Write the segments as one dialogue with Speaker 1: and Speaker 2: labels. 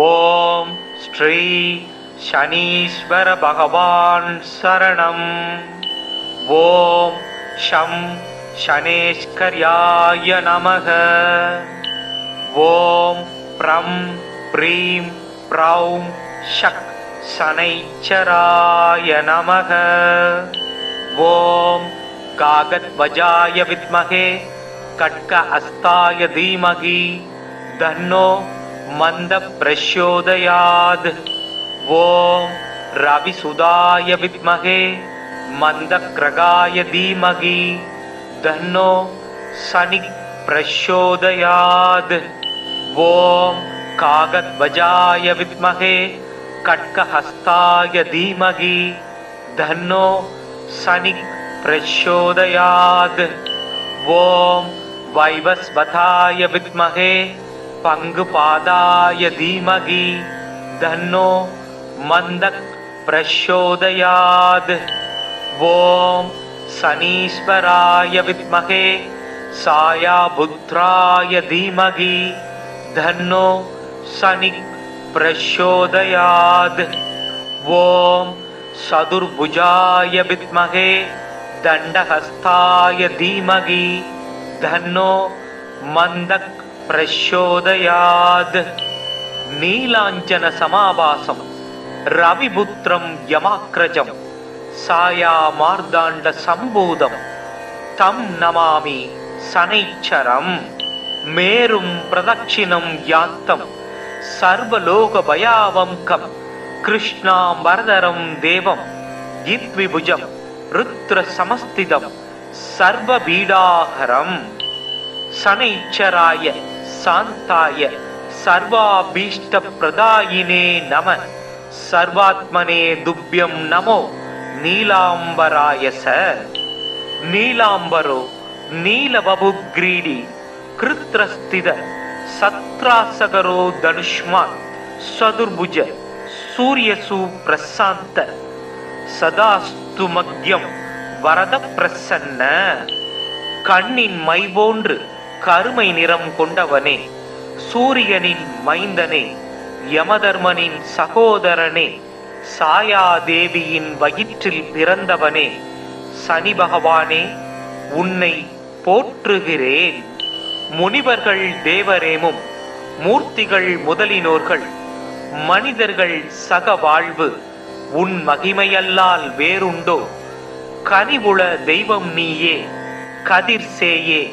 Speaker 1: ஓம் ஸ்ரீ சனீஸ்வர பகவான் சரணம். ஓம் ஷம் சனேஸ்கர்யாய நமக. ஓம் ப்ரம் ப்ரீம் ப்ரௌம் ஷக் சனைச்சராய நமக. ஓம் காகத்வஜாய வித்மஹே கட்க அஸ்தாய தீமகி தன்னோ மந்த பிரச்சோதயாத். ஓம் ரவிசுதாய வித்மஹே மந்த கிரகாய தீமகி தன்னோ சனி பிரச்சோதயாத். ஓம் காகத்வஜாய வித்மஹே கட்கஹஸ்தாய தீமகி தன்னோ சனி பிரச்சோதயாத். ஓம் வைவஸ்வதாய வித்மஹே பங்குபாதாய தீமகி தன்னோ மந்தக் பிரச்சோதயாத். ஓம் சனீஸ்வராய வித்மஹே சாயாபுத்ராய தீமகி தன்னோ சனி பிரச்சோதயாத். ஓம் சதுர்புஜாய வித்மஹே தண்டஹஸ்தாய தீமகி தன்னோ மந்தக் பிரச்சோதயாத். நீலாஞ்சன சமாபாசம் ரவிபுத்திரம் யமாக்ரஜம் சாயா மார்தாண்ட சம்பூதம் தம் நமாமி சனைச்சரம். மேரும் பிரதட்சிணம் யாந்தம் சர்வலோக பயாவம்கம் கிருஷ்ணாம் வரதரம் தேவம் யித்விபுஜம் ருத்ர சமஸ்திதம் சர்வபீடாஹரம். சனைச்சராய சாந்தாய சர்வாபீஷ்ட பிரதாயினே நம. சர்வாத்மனே துப்யம் நமோ நீலாம்பராய ச. நீலாம்பரோ நீலவபுக்ரீடி கிருத்ரஸ்தித சத்ராசகரோ தனுஷ்மான் சதுர்புஜ சூரியசு பிரசாந்த சதாஸ்து மக்யம் வரத பிரசன்ன. கண்ணின் மை போன்று கருமை நிறம் கொண்டவனே, சூரியனின் மைந்தனே, யமதர்மனின் சகோதரனே, சாயாதேவியின் வயிற்றில் பிறந்தவனே, சனி பகவானே உன்னை போற்றுகிறேன். முனிவர்கள் தேவரேமும் மூர்த்திகள் முதலினோர்கள் மனிதர்கள் சக வாழ்வு உன் மகிமையல்லால் வேறுண்டோ? கனிவுள தெய்வம் நீயே, கதிர் சேயே,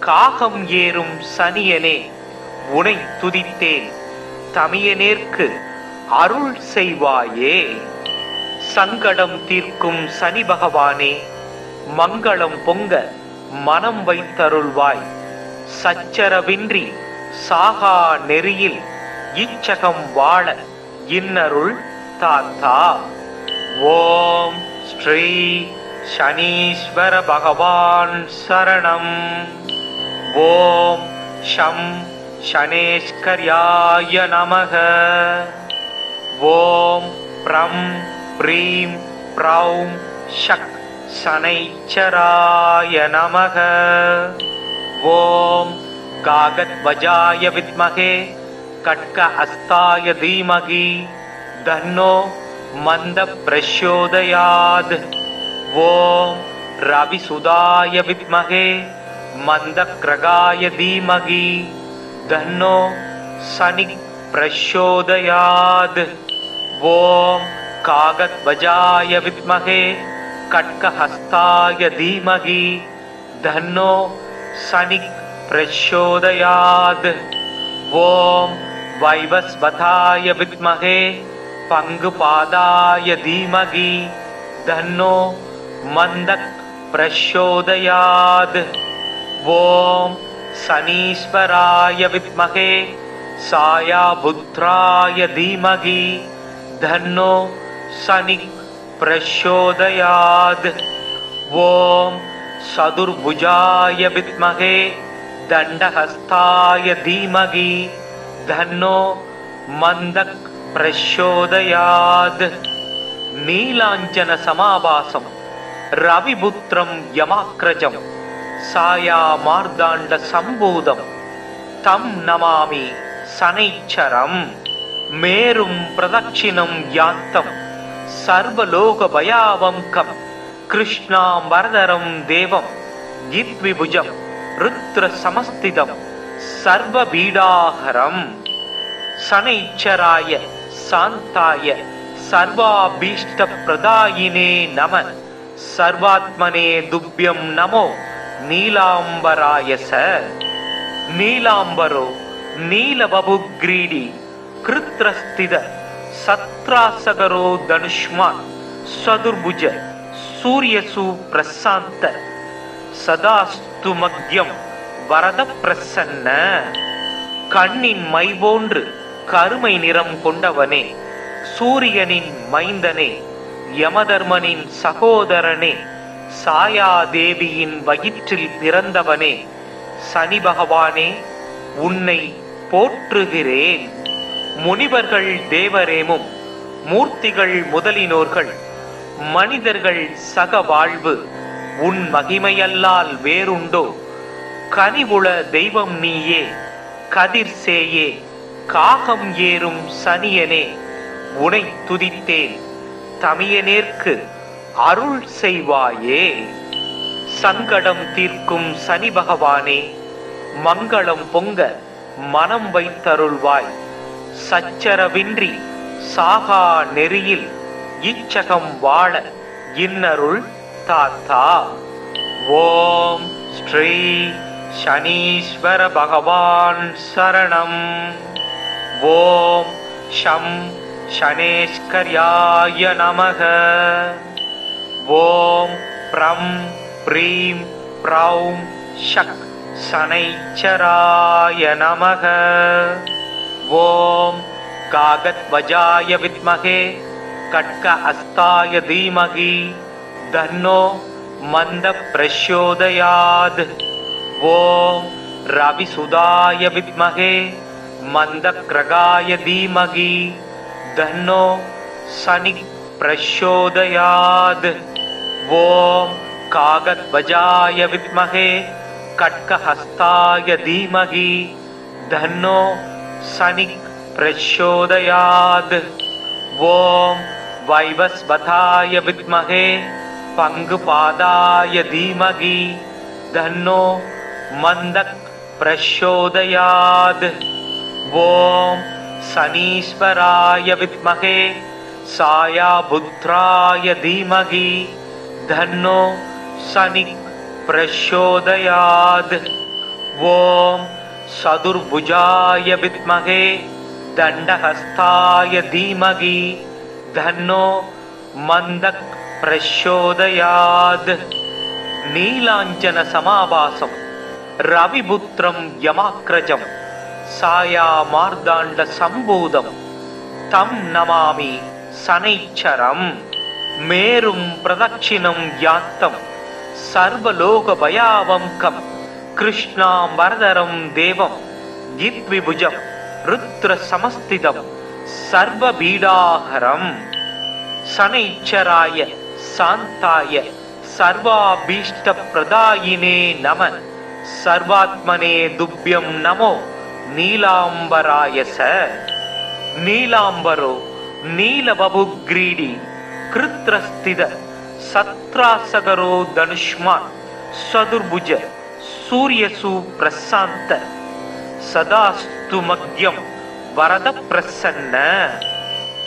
Speaker 1: காகம் ஏறும் சனியனே, உனை துதித்தேன் தமியனேற்கு அருள் செய்வாயே. சங்கடம் தீர்க்கும் சனி பகவானே, மங்களம் பொங்க மனம் வைத்தருள்வாய். சச்சரவின்றி சாகா நெறியில் இச்சகம் வாழ இன்னருள் தாத்தா. ஓம் ஸ்ரீ சனீஸ்வர பகவான் சரணம். ஓம் ஷம் சனேஸ்கர்யாய நமக. ஓம் ப்ரம் ப்ரீம் ப்ரௌம் ஷக் சனைச்சராய நமக. ஓம் காகத்வஜாய வித்மஹே கட்க அஸ்தாய தீமகி தன்னோ மந்த பிரச்சோதயாத். ஓம் ரவிசுதாய வித்மஹே மந்த கிரகாய தீமகி தன்னோ சனி பிரச்சோதயாத். ஓம் காகத்வஜாய வித்மஹே கட்கஹஸ்தாய தீமகி தன்னோ சனி பிரச்சோதயாத். ஓம் வைவஸ்வதாய வித்மஹே பங்குபாதாய தீமகி தன்னோ மந்தக் பிரச்சோதயாத். ஓம் சனீஸ்வராய வித்மஹே சாயாபுத்ராய தீமகி தன்னோ சனி பிரச்சோதயாத். ஓம் சதுர்புஜாய வித்மஹே தண்டஹஸ்தாய தீமகி தன்னோ மந்தக் பிரச்சோதயாத். நீலாஞ்சன சமாபாசம் ரவிபுத்திரம் யமாக்ரஜம் சாயா மார்தாண்ட சம்பூதம் தம் நமாமி சனைச்சரம். மேரும் பிரதட்சிணம் யாந்தம் சர்வலோக பயாவங்கம் கிருஷ்ணாம் வரதரம் தேவம் யித்விபுஜம் ருத்ர சமஸ்திதம் சர்வ பீடாஹரம் சனைச்சராய சாந்தாய சர்வாபீஷ்ட பிரதாயினே நம சர்வாத்மனே துப்யம் நமோ நீலாம்பராயச. நீலாம்பரோ நீலவபுக்ரீடி கிருத்ரஸ்தித சத்ராசகரோ தனுஷ்மான் சதுர்புஜ சூரியசு பிரசாந்த சதாஸ்து மக்யம் வரத பிரசன்ன. கண்ணின் மை போன்று கருமை நிறம் கொண்டவனே, சூரியனின் மைந்தனே, யமதர்மனின் சகோதரனே, சாயாதேவியின் வயிற்றில் பிறந்தவனே, சனி பகவானே, உன்னை போற்றுகிறேன். முனிவர்கள் தேவரேமும் மூர்த்திகள் முதலினோர்கள் மனிதர்கள் சக வாழ்வு உன் மகிமையல்லால் வேறுண்டோ? கனிவுள தெய்வம் நீயே, கதிர் சேயே, காகம் ஏறும் சனியனே, உனை துதித்தேன். தமியனேற்கு அருள் செய்வாயே. சங்கடம் தீர்க்கும் சனி பகவானே, மங்களம் பொங்க மனம் வைத்தருள்வாய். சச்சரவின்றி சாகா நெறியில் இச்சகம் வாழ இன்னருள் தாத்தா. ஓம் ஸ்ரீ சனீஸ்வர பகவான் சரணம். ஓம் ஷம் சனேஸ்கர்யாய நமக. ஓம் ப்ரம் ப்ரீம் ப்ரௌம் ஷக் சனைச்சராய நமக. ஓம் காகத்வஜாய வித்மகே கட்க அஸ்தாய தீமகி தன்னோ மந்த பிரச்சோதயாத். ஓம் ரவிசுதாய வித்மகே மந்த கிரகாய தீமகி தன்னோ சனி பிரச்சோதயாத். ஓம் காகத்வஜாய வித்மகே கட்கஹஸ்தாய தீமகி தன்னோ சனி பிரச்சோதயாத். ஓம் வைவஸ்வதாய வித்மகே பங்குபாதாய தீமகி தன்னோ மந்தக் பிரச்சோதயாத். ஓம் சனீஸ்வராய வித்மகே சாயாபுத்ராய தீமகி தன்னோ சனி பிரச்சோதயாத். ஓம் சதுர்புஜாய வித்மகே தண்டஹஸ்தாய தீமகி தன்னோ மந்தக் பிரச்சோதயாத். நீலாஞ்சன சமாபாசம் ரவிபுத்திரம் யமாக்ரஜம் சாயா மார்தாண்ட சம்பூதம் தம் நமாமி சனைச்சரம். மேரும் பிரதட்சிணம் யாத்தம் சர்வலோக பயாவங்கம் கிருஷ்ணாம் வரதரம் தேவம் யித்விபுஜம் ருத்ர சமஸ்திதம் சர்வ பீடாஹரம். சனைச்சராய சாந்தாய சர்வாபீஷ்ட பிரதாயினே நம சர்வாத்மனே துப்யம் நமோ நீலாம்பராயச. நீலாம்பரோ நீலவபுக்ரீடி கிருத்ரஸ்தித சத்ராசகரோ தனுஷ்மான் சதுர்புஜ சூரியசு பிரசாந்த சதாஸ்து மக்யம் வரத பிரசன்ன.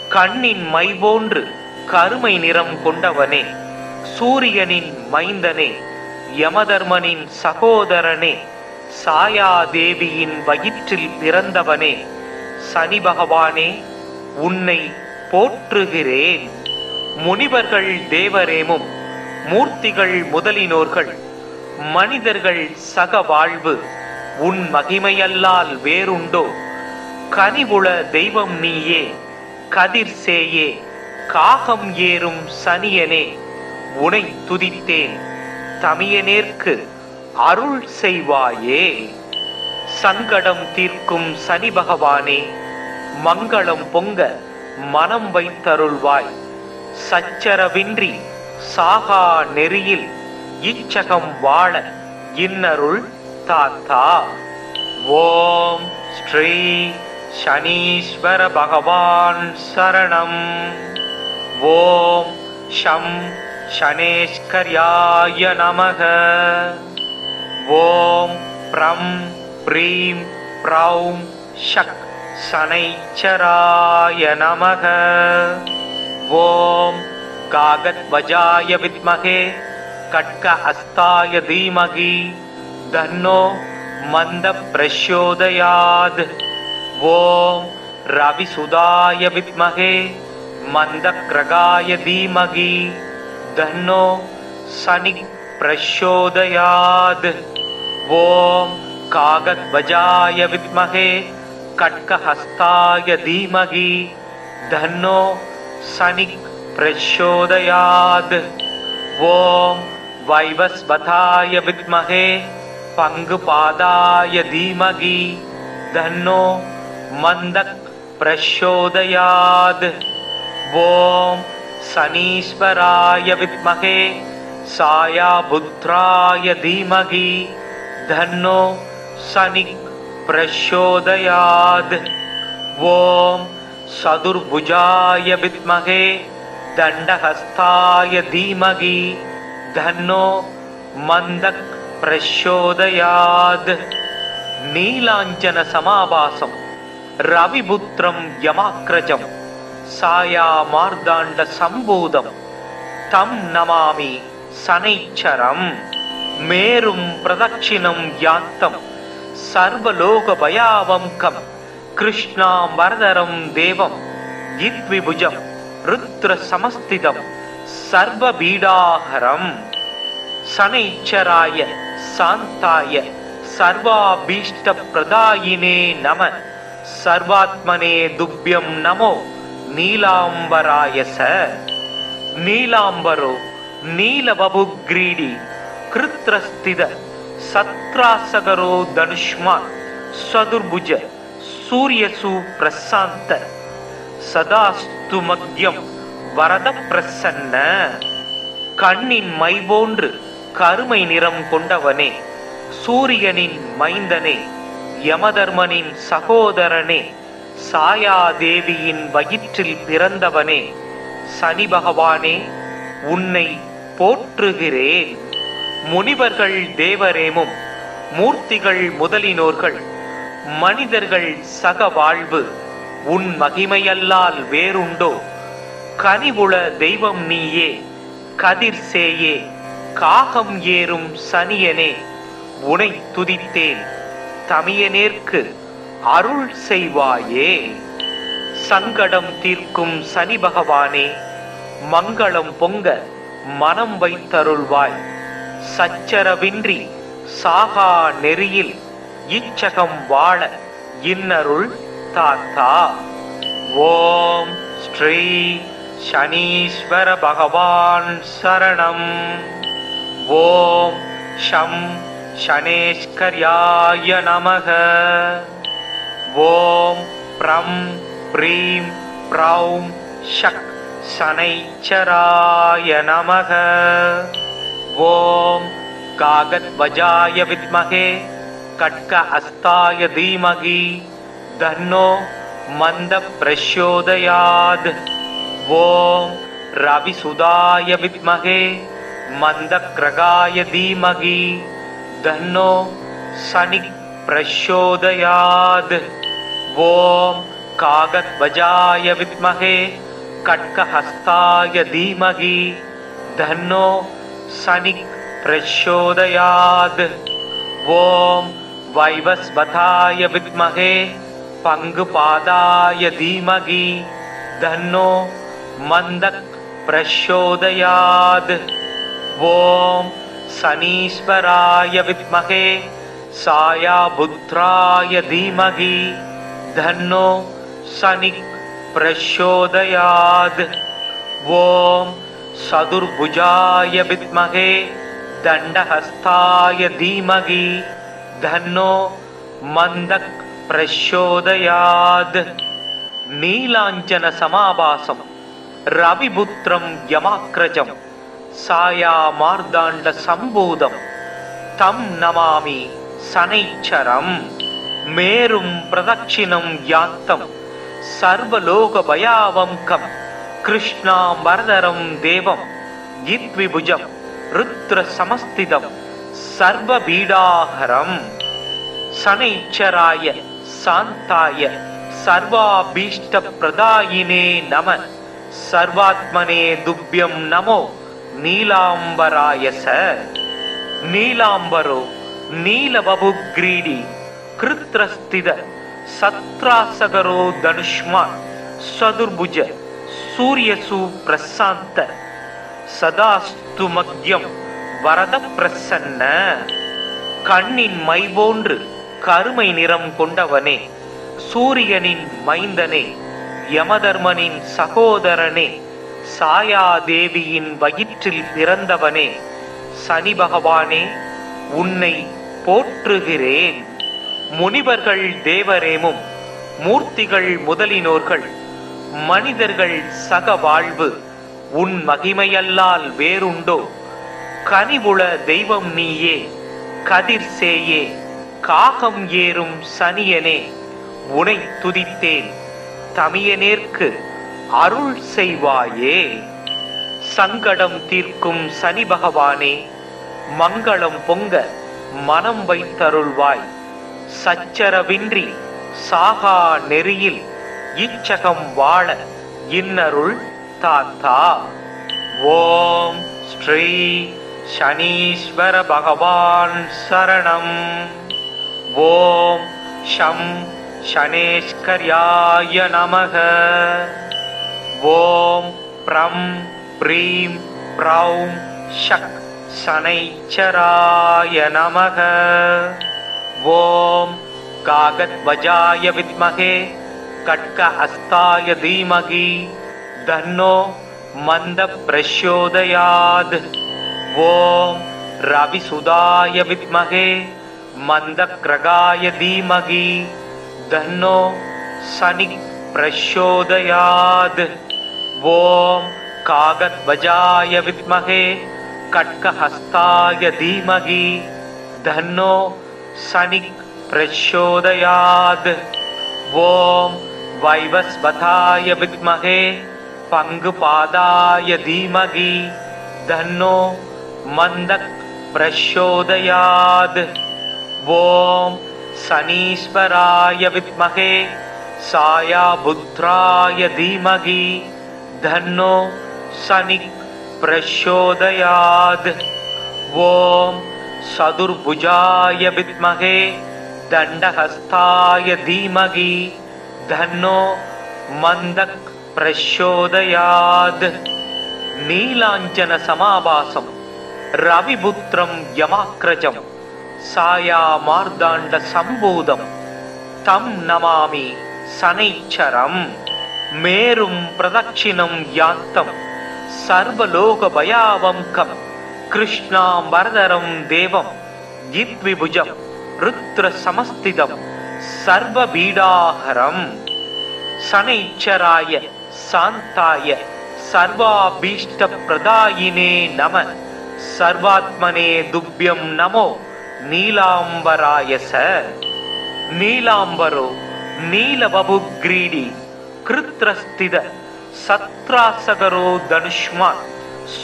Speaker 1: கண்ணின் மை போன்று கருமை நிறம் கொண்டவனே, சூரியனின் மைந்தனே, யமதர்மனின் சகோதரனே, சாயாதேவியின் வயிற்றில் பிறந்தவனே, சனி பகவானே, உன்னை போற்றுகிறேன். முனிவர்கள் தேவரேமும் மூர்த்திகள் முதலினோர்கள் மனிதர்கள் சக வாழ்வு உன் மகிமையல்லால் வேறுண்டோ? கனிவுள தெய்வம் நீயே, கதிர் சேயே, காகம் ஏறும் சனியனே, உனை துதித்தேன். தமியனேற்கு அருள் செய்வாயே. சங்கடம் தீர்க்கும் சனி பகவானே, மங்களம் பொங்க மனம் வைத்தருள்வாய். சச்சரவின்றி சாகா நெறியில் இச்சகம் வாழ இன்னருள் தாத்தா. ஓம் ஸ்ரீ शनीश्वर भगवान् शरणम्। ओम शं शनेश्वर्याय नमः। ओम प्रं प्रीं प्रौं शक् शनैश्चराय नमः। ओम कागद्वजाय विद्महे खड्गहस्ताय धीमहि तन्नो मन्दः प्रचोदयात्। ओम रविसुताय विद्महे मन्दग्रगाय धीमहि तन्नो शनिः प्रचोदयात्। ओम कागद्वजाय विद्महे खड्गहस्ताय धीमहि तन्नो शनिः प्रचोदयात्। ओम वैवस्वताय विद्महे पंगुपादाय धीमहि तन्नो मन्दः प्रचोदयात्। ओम शनीश्वराय विद्महे सायाभुद्राय धीमहि तन्नो शनिः प्रचोदयात्। ओम चतुर्भुजाय विद्महे दण्डहस्ताय धीमहि तन्नो मन्दः प्रचोदयात्। नीलाञ्जन समाभासं रविपुत्रं यमाग्रजं सायामार्ताण्ड सम्भूतं तं नमामि शनैश्चरम्। मेरुं प्रदक्षिणं यान्तं सर्वलोकभयावहं कृष्णाम्बरधरं देवं जित्विभुजं रुद्रसमस्थितं सर्वपीडाहरम्। शनैश्चराय शान्ताय सर्वाभीष्टप्रदायिने नमः। सर्वात्मने तुभ्यं नमो नीलाम्बराय स। नीलाम्बरो नीलवपुग्रीडी कृत्रस्थित सत्रासगरो धनुष्मान् चतुर्भुज सूर्यसु प्रशान्त सदास्तु मग्यं वरद प्रसन्न। கண்ணின் மை போன்று கருமை நிறம் கொண்டவனே, சூரியனின் மைந்தனே, யமதர்மனின் சகோதரனே, சாயாதேவியின் வயிற்றில் பிறந்தவனே, சனி பகவானே உன்னை போற்றுகிறேன். முனிவர்கள் தேவரேமும் மூர்த்திகள் முதலினோர்கள் மனிதர்கள் சக வாழ்வு உன் மகிமையல்லால் வேறுண்டோ? கனிவுள தெய்வம் நீயே, கதிர் சேயே, காகம் ஏறும் சனியனே, உனை துதித்தேன் தமியனேற்கு அருள் செய்வாயே. சங்கடம் தீர்க்கும் சனி பகவானே, மங்களம் பொங்க மனம் வைத்தருள்வாய். சச்சரவின்றி சாகா நெறியில் இச்சகம் வாழ இன்னருள் தாத்தா. ஓம் ஸ்ரீ शनीश्वर भगवान् शरणम्। ओम शं शनेश्वर्याय नमः। ओम प्रं प्रीं प्रौं शक् शनैश्चराय नमः। ओम कागद्वजाय विद्महे खड्गहस्ताय धीमहि तन्नो मन्दः प्रचोदयात्। ओम रविसुताय विद्महे मन्दग्रगाय धीमहि तन्नो शनिः प्रचोदयात्। ओम कागद्वजाय विद्महे खड्गहस्ताय धीमहि तन्नो शनिः प्रचोदयात्। ओम वैवस्वताय विद्महे पंगुपादाय धीमहि तन्नो मन्दः प्रचोदयात्। ओम शनीश्वराय विद्महे सायाभुद्राय धीमहि तन्नो शनिः प्रचोदयात्। ओम चतुर्भुजाय विद्महे दण्डहस्ताय धीमहि तन्नो मन्दः प्रचोदयात्। नीलाञ्जन समाभासं रविपुत्रं यमाग्रजं सायामार्ताण्ड सम्भूतं तं नमामि शनैश्चरम्। மேரும் பிரதட்சிணம் யாந்தம் சர்வலோக பயாவங்கம் கிருஷ்ணாம் வரதரம் தேவம் யித்விபுஜம் ருத்ர சமஸ்திதம் சர்வ பீடாஹரம் சனைச்சராய சாந்தாய சர்வாபீஷ்ட பிரதாயினே நம சர்வாத்மனே துப்யம் நமோ நீலாம்பராயச. நீலாம்பரோ நீலவபுக்ரீடி கிருத்ரஸ்தித சத்ராசகரோ தனுஷ்மான் சதுர்புஜ சூரியசு பிரசாந்த சதாஸ்து மக்யம் வரத பிரசன்ன. கண்ணின் மை போன்று கருமை நிறம் கொண்டவனே, சூரியனின் மைந்தனே, யமதர்மனின் சகோதரனே, சாயாதேவியின் வயிற்றில் பிறந்தவனே, சனி பகவானே, உன்னை போற்றுகிறேன். முனிவர்கள் தேவரேமும் மூர்த்திகள் முதலினோர்கள் மனிதர்கள் சக வாழ்வு உன் மகிமையல்லால் வேறுண்டோ? கனிவுள தெய்வம் நீயே, கதிர் சேயே, காகம் ஏறும் சனியனே, உனை துதித்தேன். தமியனேற்கு அருள் செய்வாயே. சங்கடம் தீர்க்கும் சனி பகவானே, மங்களம் பொங்க மனம் வைத்தருள்வாய். சச்சரவின்றி சாகா நெறியில் இச்சகம் வாழ இன்னருள் தாத்தா. ஓம் ஸ்ரீ சனீஸ்வர பகவான் சரணம். ஓம் ஷம் சனேஸ்கர்யாய நமக. ஓம் ப்ரம் ப்ரீம் ப்ரௌம் ஷக் சனைச்சராய நமக. ஓம் காகத்வஜாய வித்மகே கட்க ஹஸ்தாய தீமகி தன்னோ மந்த பிரச்சோதயாத். ஓம் ரவிசுதாய வித்மகே மந்த கிரகாய தீமகி தன்னோ சனி பிரச்சோதயாத். ஓம் காகத்வஜாய வித்மகே கட்கஹஸ்தாய தீமகி தன்னோ சனி பிரச்சோதயாத். ஓம் வைவஸ்வதாய வித்மகே பங்குபாதாய தீமகி தன்னோ மந்தக் பிரச்சோதயாத். ஓம் சனீஸ்வராய வித்மகே சாயாபுத்ராய தீமகி தன்னோ சனி பிரச்சோதயாத். ஓம் சதுர்புஜாய வித்மகே தண்டஹஸ்தாய தீமகி தன்னோ மந்தக் பிரச்சோதயாத். நீலாஞ்சன சமாபாசம் ரவிபுத்திரம் யமாக்ரஜம் சாயா மார்தாண்ட சம்பூதம் தம் நமாமி சனைச்சரம். மேரும் பிரதட்சிணம் யாந்தம் சர்வலோக பயாவங்கம் கிருஷ்ணாம் வரதரம் தேவம் யித்விபுஜம் ருத்ர சமஸ்திதம் சர்வ பீடாஹரம். சனைச்சராய சாந்தாய சர்வாபீஷ்ட பிரதாயினே நம சர்வாத்மனே துப்யம் நமோ நீலாம்பராயச. நீலாம்பரோ நீலவபுக்ரீடி கிருத்ரஸ்தித சத்ராசகரோ தனுஷ்மான்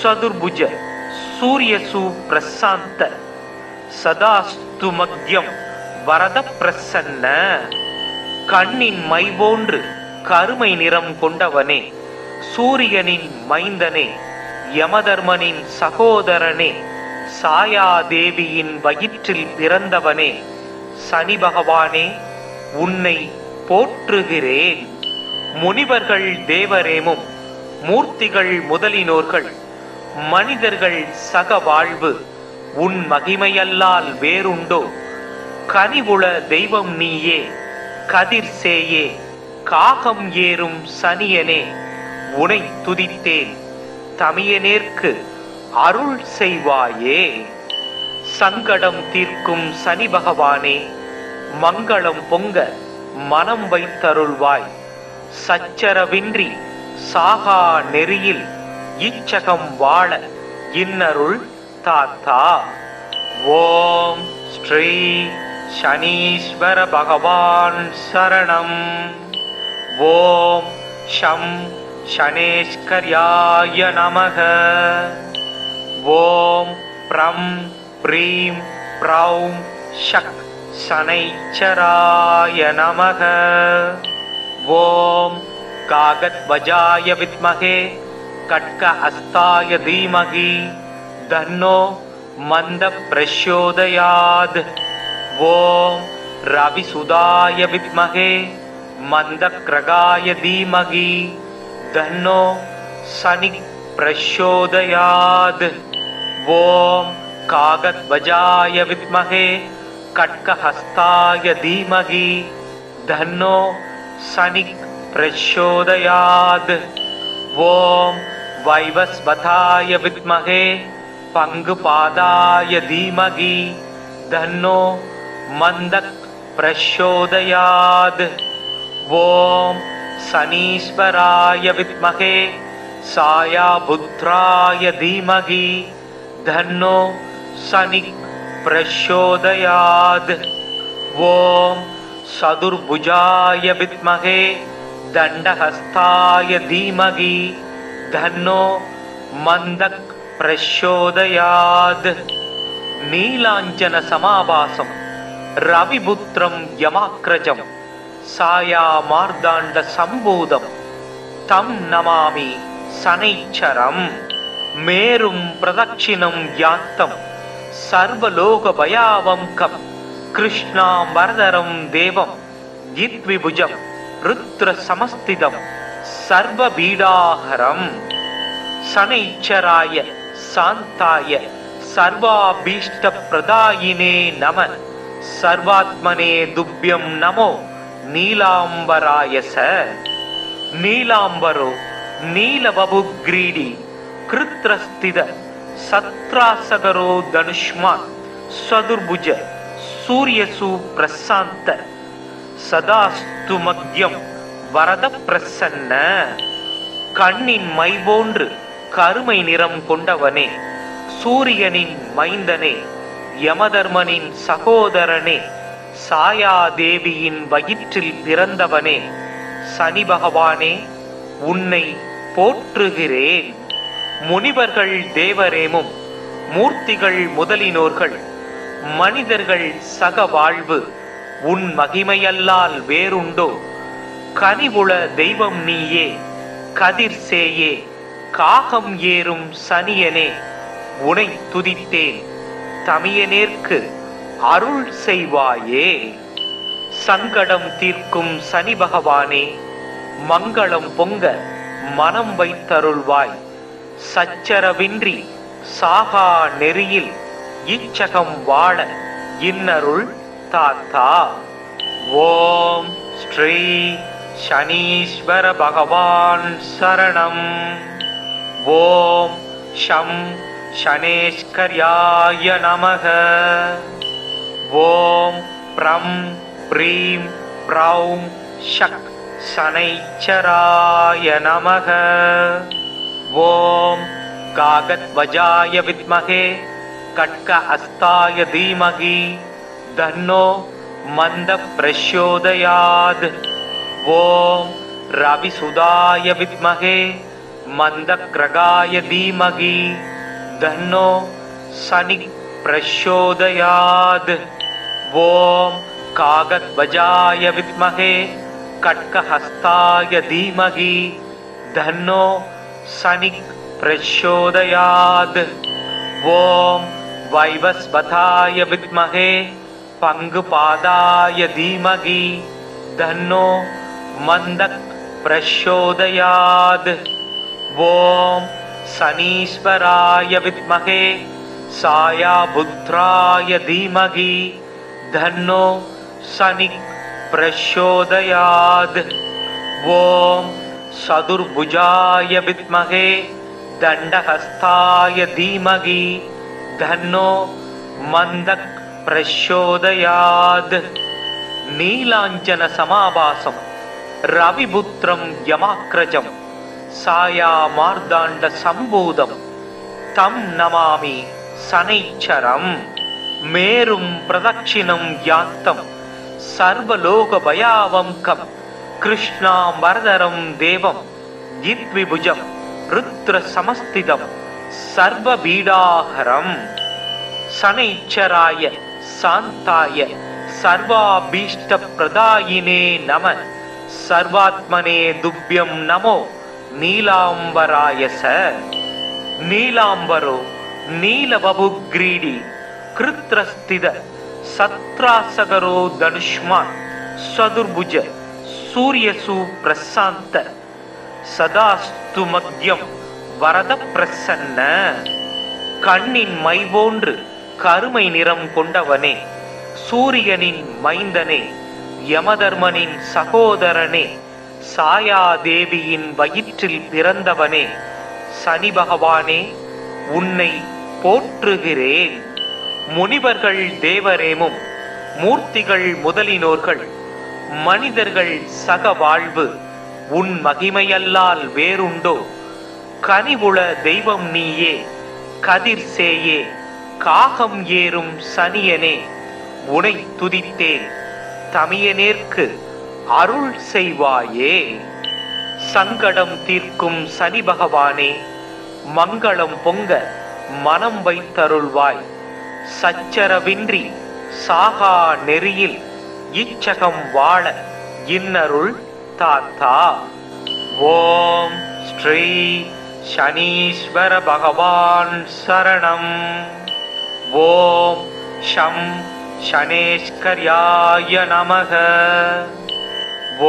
Speaker 1: சதுர்புஜ சூரியசு பிரசாந்த சதாஸ்து மக்யம் வரத பிரசன்ன. கண்ணின் மை போன்று கருமை நிறம் கொண்டவனே, சூரியனின் மைந்தனே, யமதர்மனின் சகோதரனே, சாயாதேவியின் வயிற்றில் பிறந்தவனே, சனி பகவானே, உன்னை போற்றுகிறேன். முனிவர்கள் தேவரேமும் மூர்த்திகள் முதலினோர்கள் மனிதர்கள் சக வாழ்வு உன் மகிமையல்லால் வேறுண்டோ? கனிவுள தெய்வம் நீயே, கதிர் சேயே, காகம் ஏறும் சனியனே, உனை துதித்தேன். தமியனேற்கு அருள் செய்வாயே. சங்கடம் தீர்க்கும் சனி பகவானே, மங்களம் பொங்க மனம் வைத்தருள்வாய். சச்சரவின்றி சாகா நெறியில் இச்சகம் வாழ இன்னருள் தாத்தா. ஓம் ஸ்ரீ शनीश्वर भगवान् शरणम्। ॐ शं शनेश्वर्याय नमः। ॐ प्रं प्रीं प्रौं शक् शनैश्चराय नमः। ॐ कागद्वजाय विद्महे कट्कहस्ताय धीमहि तन्नो मन्दः प्रचोदयात्। ॐ रविसुधाय विद्महे मन्दक्रगाय धीमहि तन्नो शनिः प्रचोदयात्। ॐ कागद्वजाय विद्महे कट्कहस्ताय धीमहि तन्नो शनिः प्रचोदयात्। ॐ वैवस्वताय विद्महे पङ्गुपादाय धीमहि तन्नो मन्दः प्रचोदयात्। ॐ शनीश्वराय विद्महे सायापुत्राय धीमहि तन्नो शनिः प्रचोदयात्। ॐ चतुर्भुजाय विद्महे दण्डहस्ताय धीमहि तन्नो मन्दः प्रचोदयात्। नीलाञ्जन समाभासं रविपुत्रं यमाग्रजं सायामार्ताण्ड सम्भूतं तं नमामि शनैश्चरम्। मेरुं प्रदक्षिणं यान्तं सर्वलोकभयावहं कृष्णाम्बरधरं देवं जित्विभुजं रुद्रसमस्थितं सर्वपीडाहरम्। शनैश्चराय शान्ताय सर्वाभीष्टप्रदायिने नमः। सर्वात्मने तुभ्यं नमो नीलाम्बराय स। नीलाम्बरो नीलवपुग्रीडी कृत्रस्थित सत्रासगरो धनुष्मान् चतुर्भुज सूर्यसु प्रशान्त सदास्तु मग्यं वरद प्रसन्न। கண்ணின் மை போன்று கருமை நிறம் கொண்டவனே, சூரியனின் மைந்தனே, யமதர்மனின் சகோதரனே, சாயாதேவியின் வயிற்றில் பிறந்தவனே, சனி பகவானே உன்னை போற்றுகிறேன். முனிவர்கள் தேவரேமும் மூர்த்திகள் முதலினோர்கள் மனிதர்கள் சக வாழ்வு உன் மகிமையல்லால் வேறுண்டோ? கனிவுள தெய்வம் நீயே, கதிர் சேயே, காகம் ஏறும் சனியனே, உனை துதித்தேன் தமியனேற்கு அருள் செய்வாயே. சங்கடம் தீர்க்கும் சனி பகவானே, மங்களம் பொங்க மனம் வைத்தருள்வாய். சச்சரவின்றி சாகா நெறியில் இச்சகம் வாழ இன்னருள் தாத்தா. ஓம் ஸ்ரீ शनीश्वर भगवान् शरणम्। ॐ शं शनेश्वर्याय नमः। ॐ प्रं प्रीं प्रौं शक् शनैश्चराय नमः। ॐ कागद्वजाय विद्महे कट्कहस्ताय धीमहि तन्नो मन्दः प्रचोदयात्। ॐ रविसुधाय विद्महे मन्दक्रगाय धीमहि तन्नो शनिः प्रचोदयात्। ॐ कागद्वजाय विद्महे कट्कहस्ताय धीमहि तन्नो शनिः प्रचोदयात्। ॐ वैवस्वताय विद्महे पङ्गुपादाय धीमहि तन्नो मन्दः प्रचोदयात्। ॐ शनीश्वराय विद्महे सायापुत्राय धीमहि तन्नो शनिः प्रचोदयात्। ॐ चतुर्भुजाय विद्महे दण्डहस्ताय धीमहि तन्नो मन्दः प्रचोदयात्। नीलाञ्जन समाभासं रविपुत्रं यमाग्रजं सायामार्ताण्ड सम्भूतं तं नमामि शनैश्चरम्। மேரும் பிரதட்சிணம் யாந்தம் சர்வலோக பயாவங்கம் கிருஷ்ணாம் வரதரம் தேவம் யித்விபுஜம் ருத்ர சமஸ்திதம் சர்வ பீடாஹரம். சனைச்சராய சாந்தாய சர்வாபீஷ்ட பிரதாயினே நம சர்வாத்மனே துப்யம் நமோ நீலாம்பராயச. நீலாம்பரோ நீலவபுக்ரீடி கிருத்ரஸ்தித சத்ராசகரோ தனுஷ்மான் சதுர்புஜ சூரியசு பிரசாந்த சதாஸ்து மத்யம் வரத பிரசன்ன. கண்ணின் மை போன்று கருமை நிறம் கொண்டவனே, சூரியனின் மைந்தனே, யமதர்மனின் சகோதரனே, சாயாதேவியின் வயிற்றில் பிறந்தவனே, சனி பகவானே உன்னை போற்றுகிறேன். முனிவர்கள் தேவரேமும் மூர்த்திகள் முதலினோர்கள் மனிதர்கள் சக வாழ்வு உன் மகிமையல்லால் வேறுண்டோ? கனிவுள தெய்வம் நீயே, கதிர் சேயே, காகம் ஏறும் சனியனே, உனை துதித்தேன், தமியனேற்கு அருள் செய்வாயே. சங்கடம் தீர்க்கும் சனி பகவானே, மங்களம் பொங்க மனம் வைத்தருள்வாய். சச்சரவின்றி சாகா நெறியில் இச்சகம் வாழ இன்னருள் தாத்தா. ஓம் ஸ்ரீ சனீஸ்வர பகவான் சரணம். ஓம் ஷம் சனேஸ்கர்யாய நமக.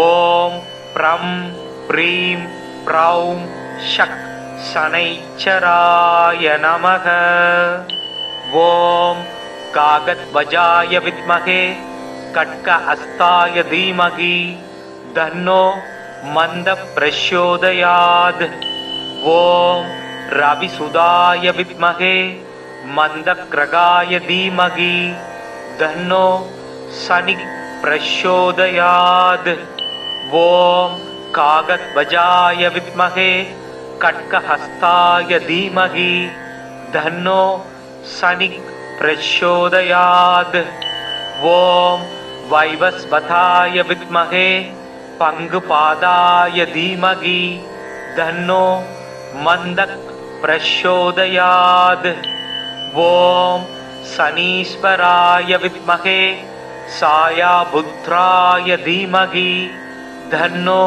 Speaker 1: ஓம் ப்ரம் ப்ரீம் ப்ரௌம் ஷக் சனைச்சராய நமக. ஓம் காகத்வஜாய வித்மகே கட்க அஸ்தாய தீமகி தன்னோ மந்த பிரச்சோதயாத். ஓம் ரவிசுதாய வித்மகே மந்த கிரகாய தீமகி தன்னோ சனி பிரச்சோதயாத். ஓம் காகத்வஜாய வித்மகே கட்கஹஸ்தாய தீமகி தன்னோ சனி பிரச்சோதயாத். ஓம் வைவஸ்வதாய வித்மகே பங்குபாதாய தீமகி தன்னோ மந்தக் பிரச்சோதயாத். ஓம் சனீஸ்வராய வித்மகே சாயாபுத்ராய தீமகி தன்னோ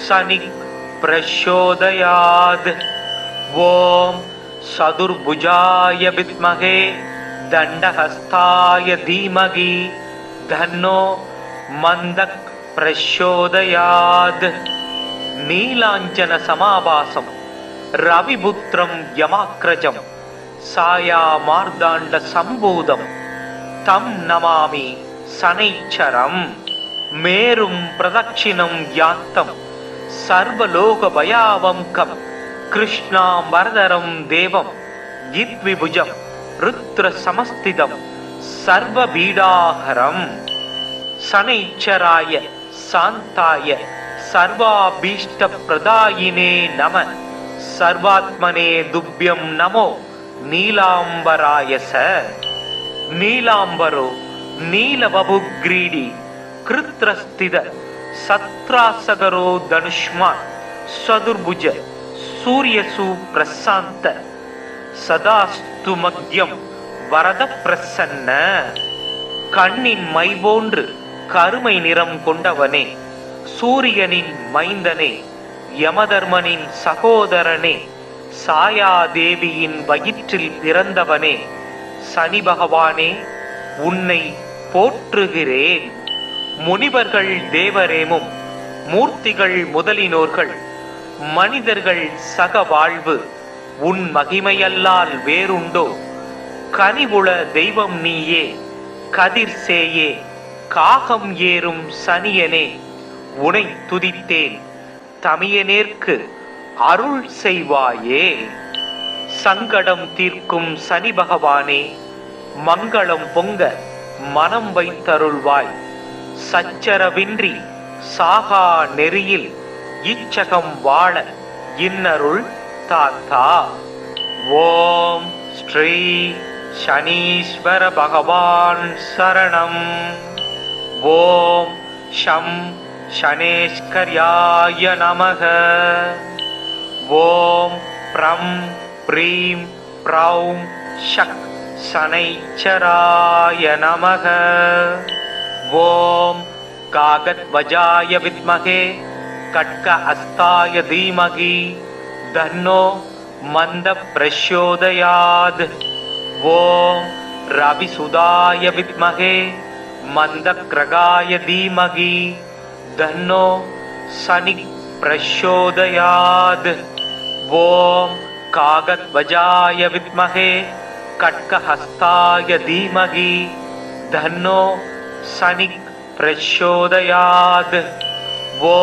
Speaker 1: சனி பிரச்சோதயாத். ஓம் சதுர்புஜாய வித்மகே தண்டஹஸ்தாய தீமகி தன்னோ மந்தக் பிரச்சோதயாத். நீலாஞ்சன சமாபாசம் ரவிபுத்திரம் யமாக்ரஜம் சாயா மார்தாண்ட சம்பூதம் தம் நமாமி சனைச்சரம். மேரும் பிரதட்சிணம் யாந்தம் சர்வலோக பயாவங்கம் கிருஷ்ணாம் வரதரம் தேவம் யித்விபுஜம் ருத்ர சமஸ்திதம் சர்வ பீடாஹரம். சனைச்சராய சாந்தாய சர்வாபீஷ்ட பிரதாயினே நம சர்வாத்மனே துப்யம் நமோ நீலாம்பராயச. நீலாம்பரோ நீலவபுக்ரீடி கிருத்ரஸ்தித சத்ராசகரோ தனுஷ்மான் சதுர்புஜ சூரியசு பிரசாந்த சதாஸ்து மத்யம் வரத பிரசன்ன. கண்ணின் மை போன்று கருமை நிறம் கொண்டவனே, சூரியனின் மைந்தனே, யமதர்மனின் சகோதரனே, சாயாதேவியின் வயிற்றில் பிறந்தவனே, சனி பகவானே உன்னை போற்றுகிறேன். முனிவர்கள் தேவரேமும் மூர்த்திகள் முதலினோர்கள் மனிதர்கள் சக வாழ்வு உன் மகிமையல்லால் வேறுண்டோ? கனிவுள தெய்வம் நீயே, கதிர் சேயே, காகம் ஏறும் சனியனே, உனை துதித்தேன், தமியனேற்கு அருள் செய்வாயே. சங்கடம் தீர்க்கும் சனி பகவானே, மங்களம் பொங்க மனம் வைத்தருள்வாய். சச்சரவின்றி சாகா நெறியில் இச்சகம் வாழ இன்னருள் தாத்தா. ஓம் ஸ்ரீ शनीश्वर भगवान् शरणम्। ॐ शं शनेश्वर्याय नमः। ॐ प्रं प्रीं प्रौं शक् शनैश्चराय नमः। ॐ कागध्वजाय विद्महे खड्गहस्ताय धीमहि तन्नो मन्दः प्रचोदयात्। ॐ रविसुताय विद्महे मन्दग्रगाय धीमहि तन्नो शनिः प्रचोदयात्। ॐ कागध्वजाय विद्महे खड्गहस्ताय धीमहि तन्नो शनिः प्रचोदयात्। ॐ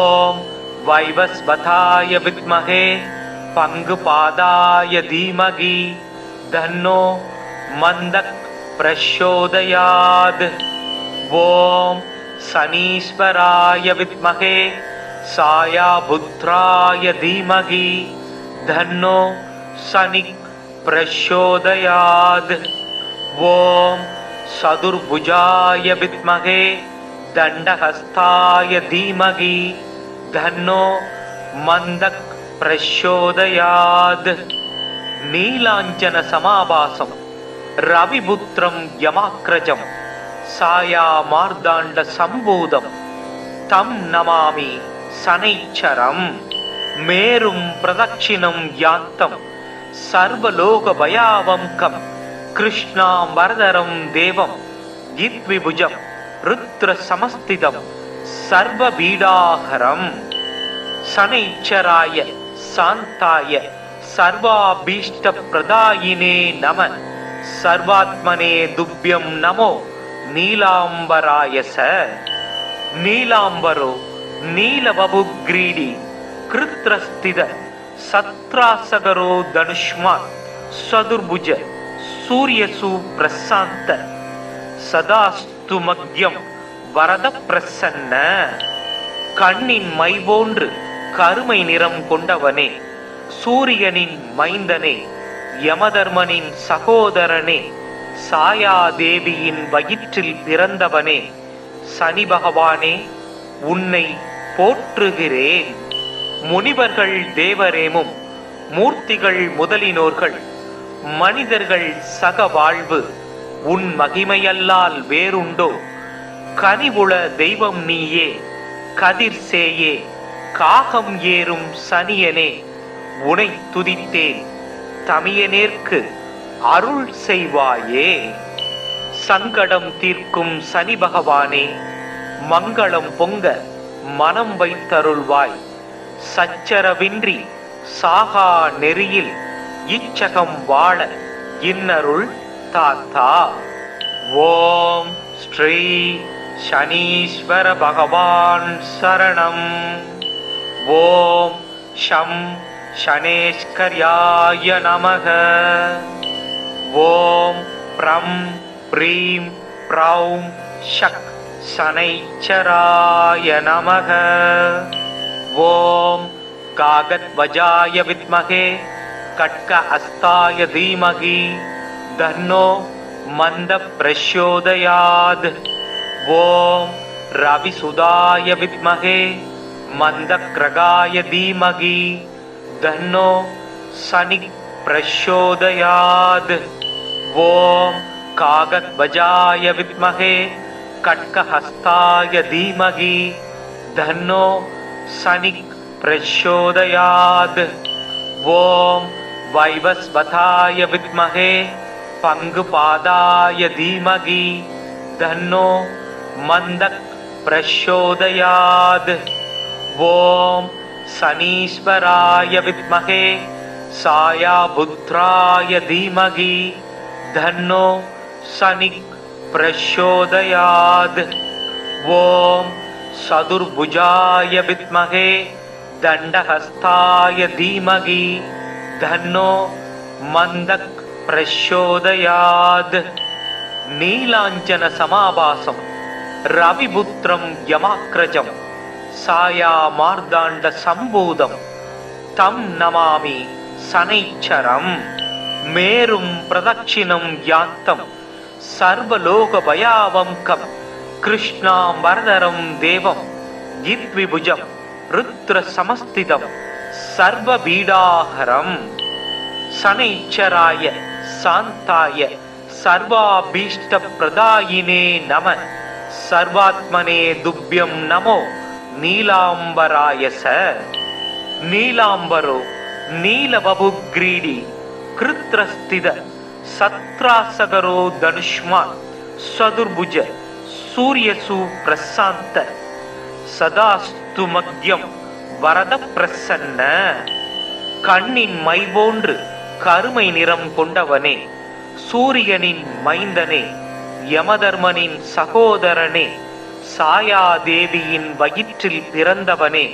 Speaker 1: वैवस्वताय विद्महे पङ्गुपादाय धीमहि तन्नो मन्दः प्रचोदयात्। ॐ शनीश्वराय विद्महे सायापुत्राय धीमहि तन्नो शनिः प्रचोदयात्। ॐ चतुर्भुजाय विद्महे दण्डहस्ताय धीमहि तन्नो मन्दः प्रचोदयात्। नीलाञ्जन समाभासं रविपुत्रं यमाग्रजं सायामार्ताण्ड सम्भूतं तं नमामि शनैश्चरम्। मेरुं प्रदक्षिणं यान्तं सर्वलोकभयावहं कृष्णाम्बरधरं देवं जित्विभुजं रुद्रसमस्थितं सर्वपीडाहरम्। शनैश्चराय शान्ताय सर्वाभीष्टप्रदायिने नमः। सर्वात्मने तुभ्यं नमो नीलाम्बराय स। नीलाम्बरो नीलवपुग्रीडी कृत्रस्थित सत्रासगरो धनुष्मान् चतुर्भुज सूर्यसुप्रशान्त सदास्तु मग्यं வரத பிரசன்ன. கண்ணின் மை போன்று கருமை நிறம் கொண்டவனே, சூரியனின் மைந்தனே, யமதர்மனின் சகோதரனே, சாயாதேவியின் வயிற்றில் பிறந்தவனே, சனி பகவானே உன்னை போற்றுகிறேன். முனிவர்கள் தேவரேமும் மூர்த்திகள் முதலினோர்கள் மனிதர்கள் சக வாழ்வு உன் மகிமையல்லால் வேறுண்டோ? கனிவுள தெய்வம் நீயே, கதிர் சேயே, காகம் ஏறும் சனியனே, உனை துதித்தேன் தமியனேற்கு அருள் செய்வாயே. சங்கடம் தீர்க்கும் சனி பகவானே, மங்களம் பொங்க மனம் வைத்தருள்வாய். சச்சரவின்றி சாகா நெறியில் இச்சகம் வாழ இன்னருள் தாத்தா. ஓம் ஸ்ரீ शनीश्वर भगवान् शरणम्। ॐ शं शनेश्वर्याय नमः। ॐ प्रं प्रीं प्रौं शक् शनैश्चराय नमः। ॐ कागध्वजाय विद्महे खड्गहस्ताय धीमहि तन्नो मन्दः प्रचोदयात्। ॐ रविसुताय विद्महे मन्दग्रगाय धीमहि तन्नो शनिः प्रचोदयात्। ॐ कागध्वजाय विद्महे खड्गहस्ताय धीमहि तन्नो शनिः प्रचोदयात्। ॐ वैवस्वताय विद्महे पङ्गुपादाय धीमहि तन्नो मन्दः प्रचोदयात्। ॐ शनीश्वराय विद्महे सायापुत्राय धीमहि तन्नो शनिः प्रचोदयात्। ॐ चतुर्भुजाय विद्महे दण्डहस्ताय धीमहि तन्नो मन्दः प्रचोदयात्। नीलाञ्जन समाभासं रविपुत्रं यमाग्रजं सायामार्ताण्ड सम्भूतं तं नमामि शनैश्चरम्। மேரும் பிரதட்சிணம் யாந்தம் சர்வலோக பயாவங்கம் கிருஷ்ணாம் வரதரம் தேவம் யித்விபுஜம் ருத்ர சமஸ்திதம் சர்வ பீடாஹரம். சனைச்சராய சாந்தாய சர்வாபீஷ்ட பிரதாயினே நம சர்வாத்மனே துப்யம் நமோ நீலாம்பராயச. நீலாம்பரோ நீலவபுக்ரீடி கிருத்ரஸ்தித சத்ராசகரோ தனுஷ்மான் சதுர்புஜ சூரியசு பிரசாந்த சதாஸ்து மக்யம் வரத பிரசன்ன. கண்ணின் மை போன்று கருமை நிறம் கொண்டவனே, சூரியனின் மைந்தனே, யமதர்மனின் சகோதரனே, சாயாதேவியின் வயிற்றில் பிறந்தவனே,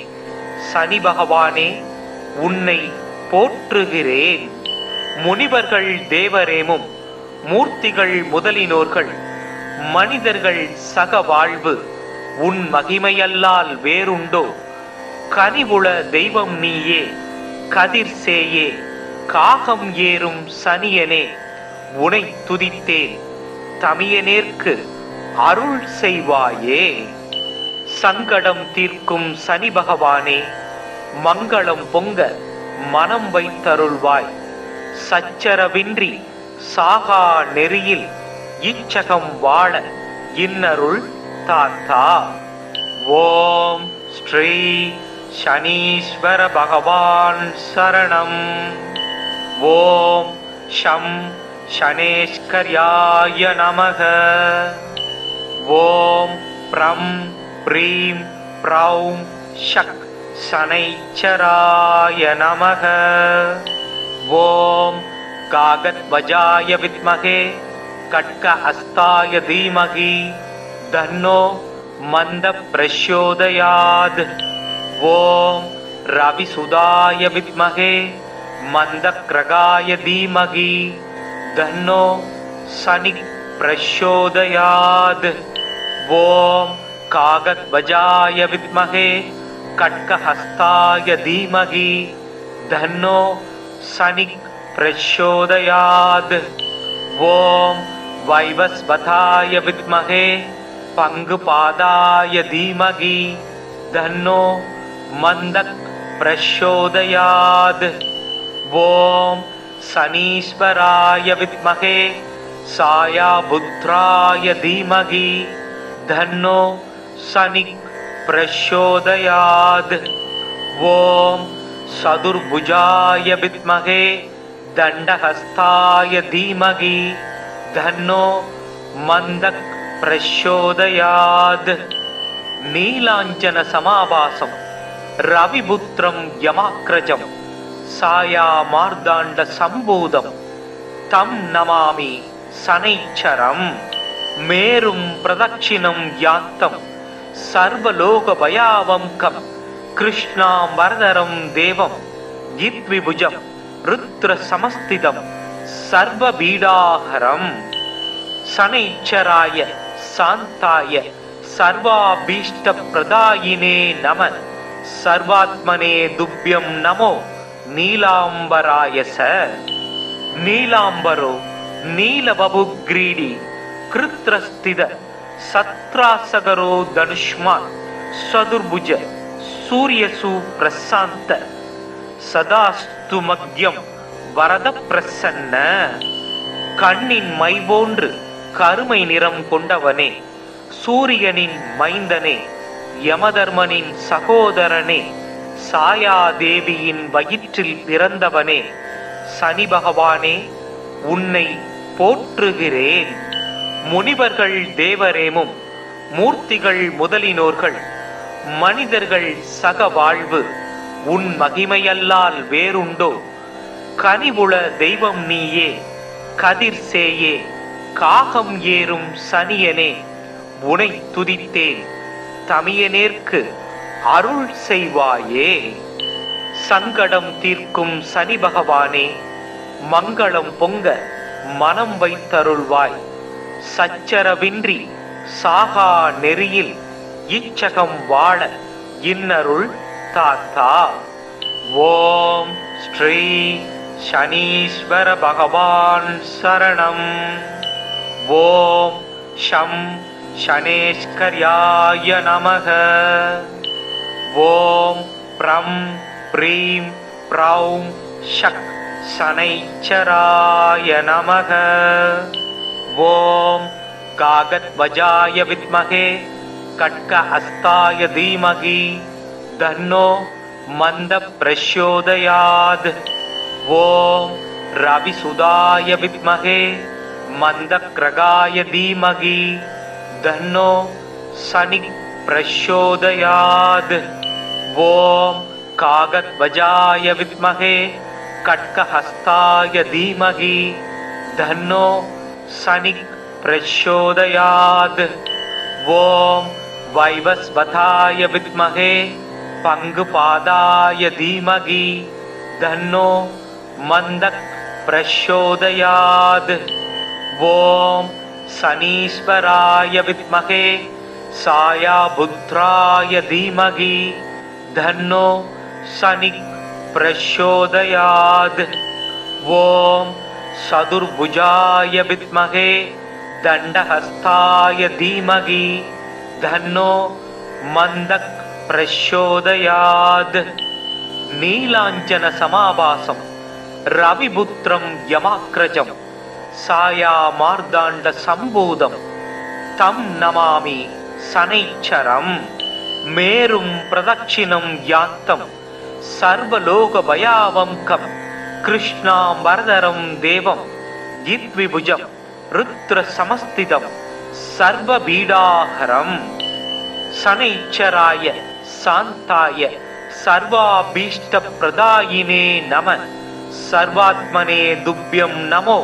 Speaker 1: சனி பகவானே உன்னை போற்றுகிறேன். முனிவர்கள் தேவரேமும் மூர்த்திகள் முதலினோர்கள் மனிதர்கள் சக வாழ்வு உன் மகிமையல்லால் வேறுண்டோ? கனிவுள தெய்வம் நீயே, கதிர் சேயே, காகம் ஏறும் சனியனே, உனை துதித்தேன், தமியனேற்கு அருள் செய்வாயே. சங்கடம் தீர்க்கும் சனி பகவானே, மங்களம் பொங்க மனம் வைத்தருள்வாய். சச்சரவின்றி சாகா நெறியில் இச்சகம் வாழ இன்னருள் தாத்தா. ஓம் ஸ்ரீ சனீஸ்வர பகவான் சரணம். ஓம் ஷம் சனேஸ்கர்யாய நமக. ஓம் ப்ரம் ப்ரீம் ப்ரௌம் ஷக் சனைச்சராய நமக. ஓம் காகத்வஜாய வித்மகே கட்க அஸ்தாய தீமகி தன்னோ மந்த பிரச்சோதயாத். ஓம் ரவிசுதாய வித்மகே மந்த கிரகாய தீமகி தன்னோ சனி பிரச்சோதயாத். ஓம் காகத்வஜாய வித்மகே கட்கஹஸ்தாய தீமகி தன்னோ சனி பிரச்சோதயாத். ஓம் வைவஸ்வதாய வித்மகே பங்குபாதாய தீமகி தன்னோ மந்தக் பிரச்சோதயாத். ஓம் சனீஸ்வராய வித்மகே சாயாபுத்ராய தீமகி தன்னோ சனி பிரச்சோதயாத். ஓம் சதுர்புஜாய வித்மகே தண்டஹஸ்தாய தீமகி தன்னோ மந்தக் பிரச்சோதயாத். நீலாஞ்சன சமாபாசம் ரவிபுத்திரம் யமாக்ரஜம் சாயா மார்தாண்ட சம்பூதம் தம் நமாமி சனைச்சரம். மேரும் பிரதட்சிணம் யாந்தம் சர்வலோக பயாவங்கம் கிருஷ்ணாம் வரதரம் தேவம் யித்விபுஜம் ருத்ர சமஸ்திதம் சர்வ பீடாஹரம். சனைச்சராய சாந்தாய சர்வாபீஷ்ட பிரதாயினே நம சர்வாத்மனே துப்யம் நமோ நீலாம்பராயச. நீலாம்பரோ நீலவபுக்ரீடி கிருத்ரஸ்தித சத்ராசகரோ தனுஷ்மான் சதுர்புஜ சூரியசு பிரசாந்த சதாஸ்து மக்யம் வரத பிரசன்ன. கண்ணின் மை போன்று கருமை நிறம் கொண்டவனே, சூரியனின் மைந்தனே, யமதர்மனின் சகோதரனே, சாயாதேவியின் வயிற்றில் பிறந்தவனே, சனி பகவானே உன்னை போற்றுகிறேன். முனிவர்கள் தேவரேமும் மூர்த்திகள் முதலினோர்கள் மனிதர்கள் சக வாழ்வு உன் மகிமையல்லால் வேறுண்டோ? கனிவுள தெய்வம் நீயே, கதிர் சேயே, காகம் ஏறும் சனியனே, உனை துதித்தேன், தமியனேற்கு அருள் செய்வாயே. சங்கடம் தீர்க்கும் சனி பகவானே, மங்களம் பொங்க மனம் வைத்தருள்வாய். சச்சரவின்றி சாகா நெறியில் இச்சகம் வாழ இன்னருள் தாத்தா. ஓம் ஸ்ரீ शनीश्वर भगवान् शरणम्। ॐ शं शनेश्वर्याय नमः। ॐ प्रं प्रीं प्रौं शक् शनैश्चराय नमः। ॐ कागध्वजाय विद्महे खड्गहस्ताय धीमहि तन्नो मन्दः प्रचोदयात्। ॐ रविसुताय विद्महे मन्दग्रगाय धीमहि तन्नो शनिः प्रचोदयात्। ॐ कागध्वजाय विद्महे खड्गहस्ताय धीमहि तन्नो शनिः प्रचोदयात्। ॐ वैवस्वताय विद्महे पङ्गुपादाय धीमहि तन्नो मन्दः प्रचोदयात्। ॐ शनीश्वराय विद्महे सायापुत्राय धीमहि तन्नो शनिः प्रचोदयात्। ॐ चतुर्भुजाय विद्महे दण्डहस्ताय धीमहि तन्नो मन्दः प्रचोदयात्। नीलाञ्जन समाभासं रविपुत्रं यमाग्रजं सायामार्ताण्ड सम्भूतं तं नमामि शनैश्चरम्। मेरुं प्रदक्षिणं यान्तं सर्वलोकभयावहं कृष्णाम्बरधरं देवं जित्विभुजं रुद्रसमस्थितं सर्वपीडाहरम्। शनैश्चराय शान्ताय सर्वाभीष्टप्रदायिने नमः। सर्वात्मने तुभ्यं नमो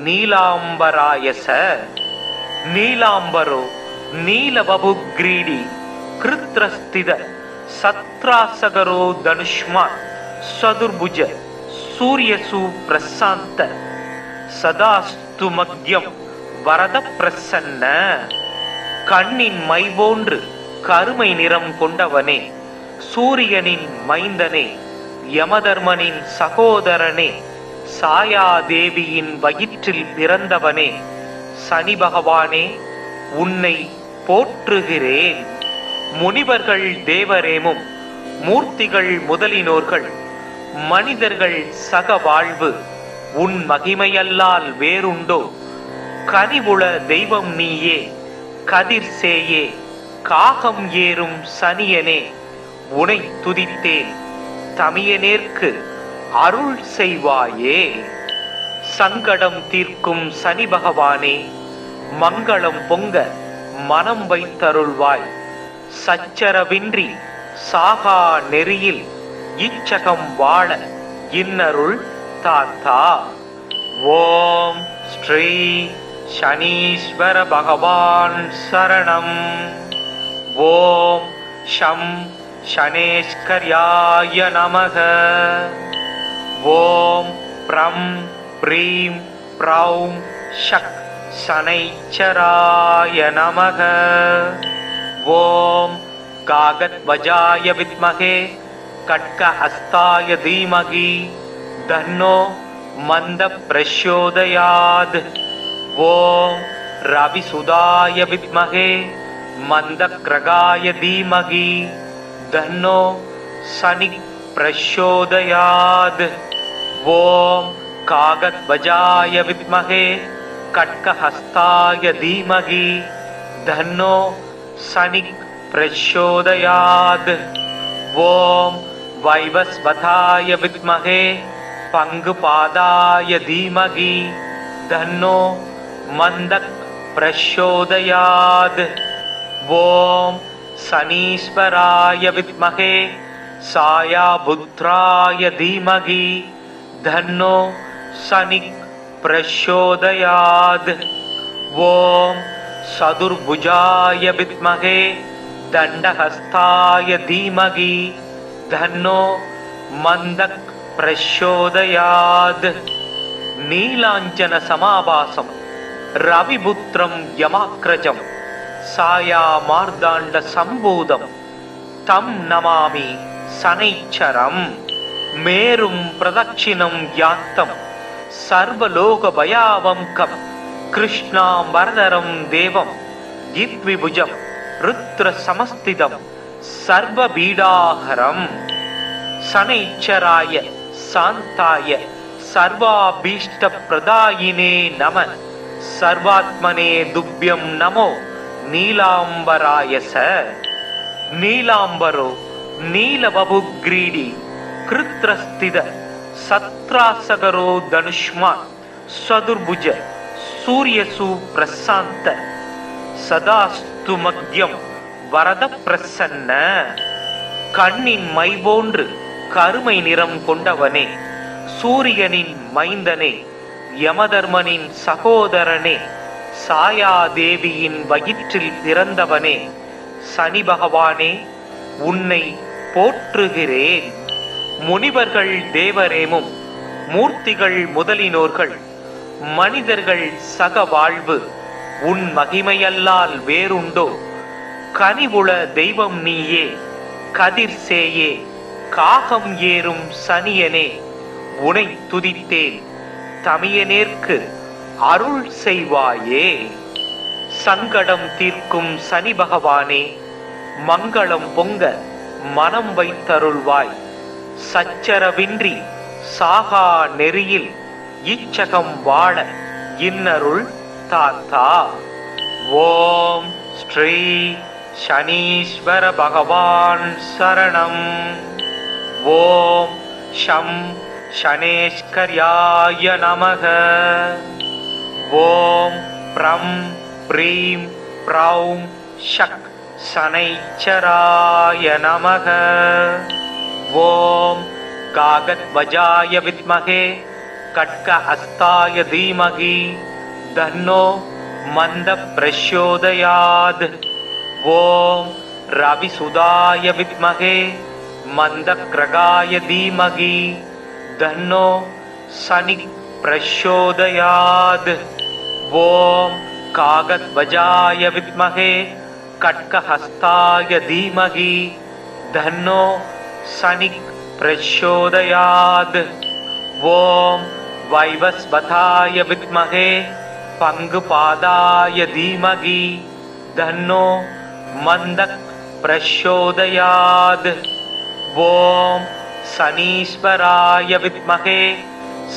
Speaker 1: नीलाम्बराय स। नीलाम्बरो नीलवपुग्रीडी कृत्रस्थित सत्रासगरो धनुष्मान् चतुर्भुज सूर्यसु प्रशान्त सदास्तु मग्यं வரத பிரசன்ன। கண்ணின் மை போன்று கருமை நிறம் கொண்டவனே, சூரியனின் மைந்தனே, யமதர்மனின் சகோதரனே, சாயாதேவியின் வயிற்றில் பிறந்தவனே, சனி பகவானே உன்னை போற்றுகிறேன். முனிவர்கள் தேவரேமும் மூர்த்திகள் முதலினோர்கள் மனிதர்கள் சக வாழ்வு உன் மகிமையல்லால் வேறுண்டோ? கனிவுள தெய்வம் நீயே, கதிர் சேயே, காகம் ஏறும் சனியனே, உனை துதித்தேன் தமியனேற்கு அருள் செய்வாயே. சங்கடம் தீர்க்கும் சனி பகவானே, மங்களம் பொங்க மனம் வைத்தருள்வாய். சச்சரவின்றி சாகா நெறியில் இச்சகம் வாழ இன்னருள் தாத்தா. ஓம் ஸ்ரீ சனீஸ்வர பகவான் சரணம். ஓம் ஷம் शनेश्वर्याय नमः। ॐ प्रं प्रीं प्रौं शक् शनैश्चराय नमः। ॐ कागध्वजाय विद्महे खड्गहस्ताय धीमहि तन्नो मन्दः प्रचोदयात्। ॐ रविसुताय विद्महे मन्दग्रगाय धीमहि तन्नो शनिः प्रचोदयात्। ॐ कागध्वजाय विद्महे खड्गहस्ताय धीमहि तन्नो शनिः प्रचोदयात्। ॐ वैवस्वताय विद्महे पङ्गुपादाय धीमहि तन्नो मन्दः प्रचोदयात्। ॐ शनीश्वराय विद्महे सायापुत्राय धीमहि तन्नो शनिः प्रचोदयात्। ॐ चतुर्भुजाय विद्महे दण्डहस्ताय धीमहि तन्नो मन्दः प्रचोदयात्। नीलाञ्जन समाभासं रविपुत्रं यमाग्रजं सायामार्ताण्ड सम्भूतं तं नमामि शनैश्चरम्। மேரும் பிரதட்சிணம் யாந்தம் சர்வலோக பயாவங்கம் கிருஷ்ணாம் வரதரம் தேவம் தித்விபுஜம் ருத்ர சமஸ்திதம் சர்வ பீடாஹரம் சனைச்சராய சாந்தாய சர்வாபீஷ்ட பிரதாயினே நம சர்வாத்மனே துப்யம் நமோ நீலாம்பராயச. நீலாம்பரோ நீலவபுக்ரீடி கிருத்ரஸ்தித சத்ராசகரோ தனுஷ்மான் சதுர்புஜ சூரியசு பிரசாந்த சதாஸ்து மக்யம் வரத பிரசன்ன. கண்ணின் மை போன்று கருமை நிறம் கொண்டவனே, சூரியனின் மைந்தனே, யமதர்மனின் சகோதரனே, சாயாதேவியின் வயிற்றில் பிறந்தவனே, சனி பகவானே, உன்னை போற்றுகிறேன். முனிவர்கள் தேவரேமும் மூர்த்திகள் முதலினோர்கள் மனிதர்கள் சக வாழ்வு உன் மகிமையல்லால் வேறுண்டோ? கனிவுள தெய்வம் நீயே, கதிர் சேயே, காகம் ஏறும் சனியனே, உனை துதித்தேன். தமியனேற்கு அருள் செய்வாயே. சங்கடம் தீர்க்கும் சனி பகவானே, மங்களம் பொங்க மனம் வைத்தருள்வாய். சச்சரவின்றி சாகா நெறியில் இச்சகம் வாழ இன்னருள் தாத்தா. ஓம் ஸ்ரீ சனீஸ்வர பகவான் சரணம். ஓம் ஷம் சனேஸ்கர்யாய நமக. ஓம் ப்ரம் ப்ரீம் ப்ரௌம் ஷக் சனைச்சராய நமக. ஓம் காகத்வஜாய வித்மகே கட்க ஹஸ்தாய தீமகி தன்னோ மந்த பிரச்சோதயாத். ஓம் ரவிசுதாய வித்மகே மந்த கிரகாய தீமகி தன்னோ சனி பிரச்சோதயாத். ஓம் காகத்வஜாய வித்மகே கட்க ஹஸ்தாய தீமகி தன்னோ சனி பிரச்சோதயாத். ஓம் வைவஸ்வதாய வித்மகே பங்குபாதாய தீமகி தன்னோ மந்தக் பிரச்சோதயாத். ஓம் சனீஸ்வராய வித்மகே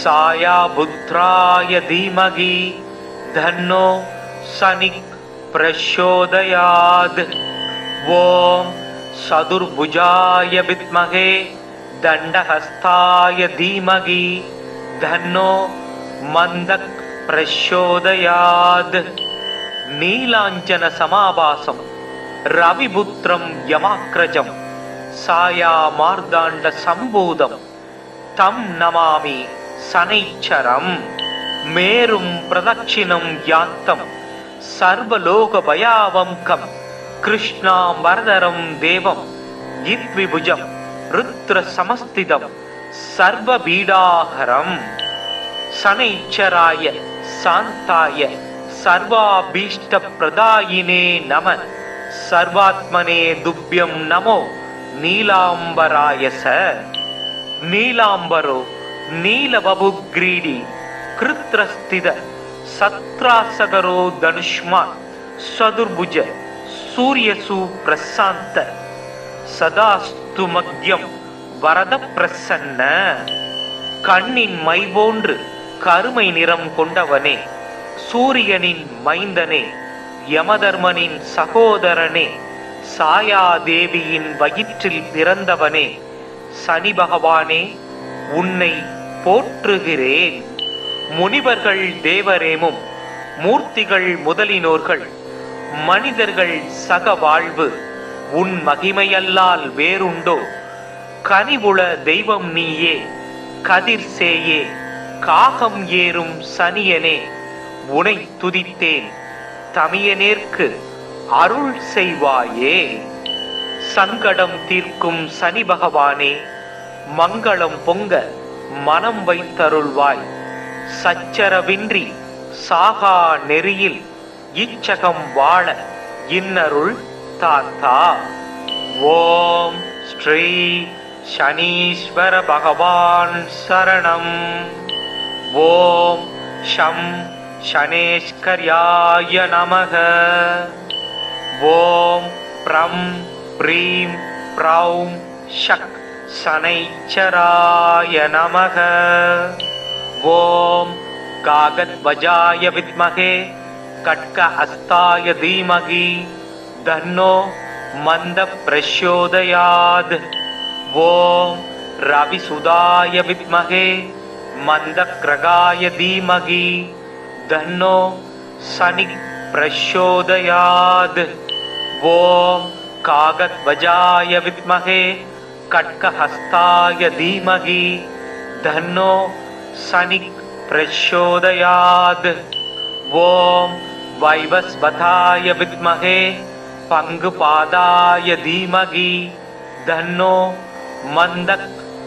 Speaker 1: சாயாபுத்ராய தீமகி தன்னோ சனி பிரச்சோதயாத். ஓம் சதுர்புஜாய வித்மகே தண்டஹஸ்தாய தீமகி தன்னோ மந்தக் பிரச்சோதயாத். நீலாஞ்சன சமாபாசம் ரவிபுத்திரம் யமாக்ரஜம் சாயா மார்தாண்ட சம்பூதம் தம் நமாமி சனைச்சரம். மேரும் பிரதட்சிணம் யாந்தம் சர்வலோக பயாவங்கம் கிருஷ்ணாம் வரதரம் தேவம் தித்விபுஜம் ருத்ர சமஸ்திதம் சர்வ பீடாஹரம். சனைச்சராய சாந்தாய சர்வாபீஷ்ட பிரதாயினே நம சர்வாத்மனே துப்யம் நமோ நீலாம்பராயச. நீலாம்பரோ நீலவபுக்ரீடி கிருத்ரஸ்தித சத்ராசகரோ தனுஷ்மான் சதுர்புஜ சூரியசு பிரசாந்த சதாஸ்து மக்யம் வரத பிரசன்ன. கண்ணின் மை போன்று கருமை நிறம் கொண்டவனே, சூரியனின் மைந்தனே, யமதர்மனின் சகோதரனே, சாயாதேவியின் வயிற்றில் பிறந்தவனே, சனி பகவானே, உன்னை போற்றுகிறேன். முனிவர்கள் தேவரேமும் மூர்த்திகள் முதலினோர்கள் மனிதர்கள் சக வாழ்வு உன் மகிமையல்லால் வேறுண்டோ? கனிவுள தெய்வம் நீயே, கதிர் சேயே, காகம் ஏறும் சனியனே, உனை துதித்தேன். தமியனேற்கு அருள் செய்வாயே. சங்கடம் தீர்க்கும் சனி பகவானே, மங்களம் பொங்க மனம் வைத்தருள்வாய். சச்சரவின்றி சாகா நெறியில் இச்சகம் வாழ இன்னருள் தாத்தா. ஓம் ஸ்ரீ शनीश्वर भगवान् शरणम्। ॐ शं शनेश्वर्याय नमः। ॐ प्रं प्रीं प्रौं शक् शनैश्चराय नमः। ॐ कागद्वजाय विद्महे खड्गहस्ताय धीमहि तन्नो मन्दः प्रचोदयात्। ॐ रविसुताय विद्महे मन्दग्रगाय धीमहि तन्नो शनिः प्रचोदयात्। ॐ कागद्वजाय विद्महे खड्गहस्ताय धीमहि तन्नो शनिः प्रचोदयात्। ॐ वैवस्वताय विद्महे पङ्गुपादाय धीमहि तन्नो मन्दः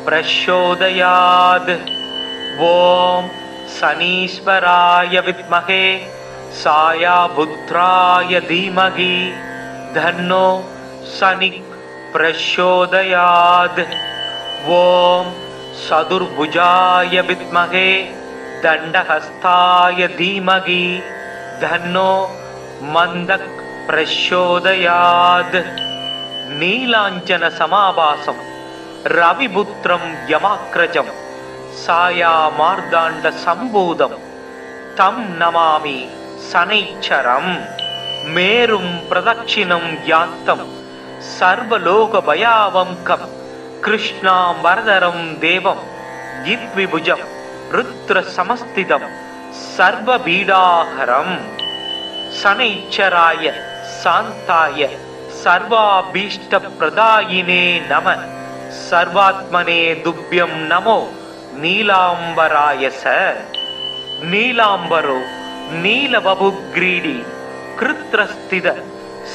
Speaker 1: प्रचोदयात्। ॐ शनीश्वराय विद्महे सायापुत्राय धीमहि तन्नो शनिः प्रचोदयात्। ॐ चतुर्भुजाय विद्महे दण्डहस्ताय धीमहि तन्नो मन्दः प्रचोदयात्। नीलाञ्जन समाभासं रविपुत्रं यमाग्रजं सायामार्ताण्ड सम्भूतं तं नमामि शनैश्चरम्। मेरुं प्रदक्षिणं यान्तं सर्वलोकभयावङ्कं कृष्णाम्बरधरं देवं जित्विभुजं रुद्रसमस्थितं सर्वपीडाहरम्। शनैश्चराय शान्ताय सर्वाभीष्टप्रदायिने नमः। सर्वात्मने तुभ्यं नमो नीलाम्बराय स। नीलाम्बरो नीलवपुग्रीडी कृत्रस्थित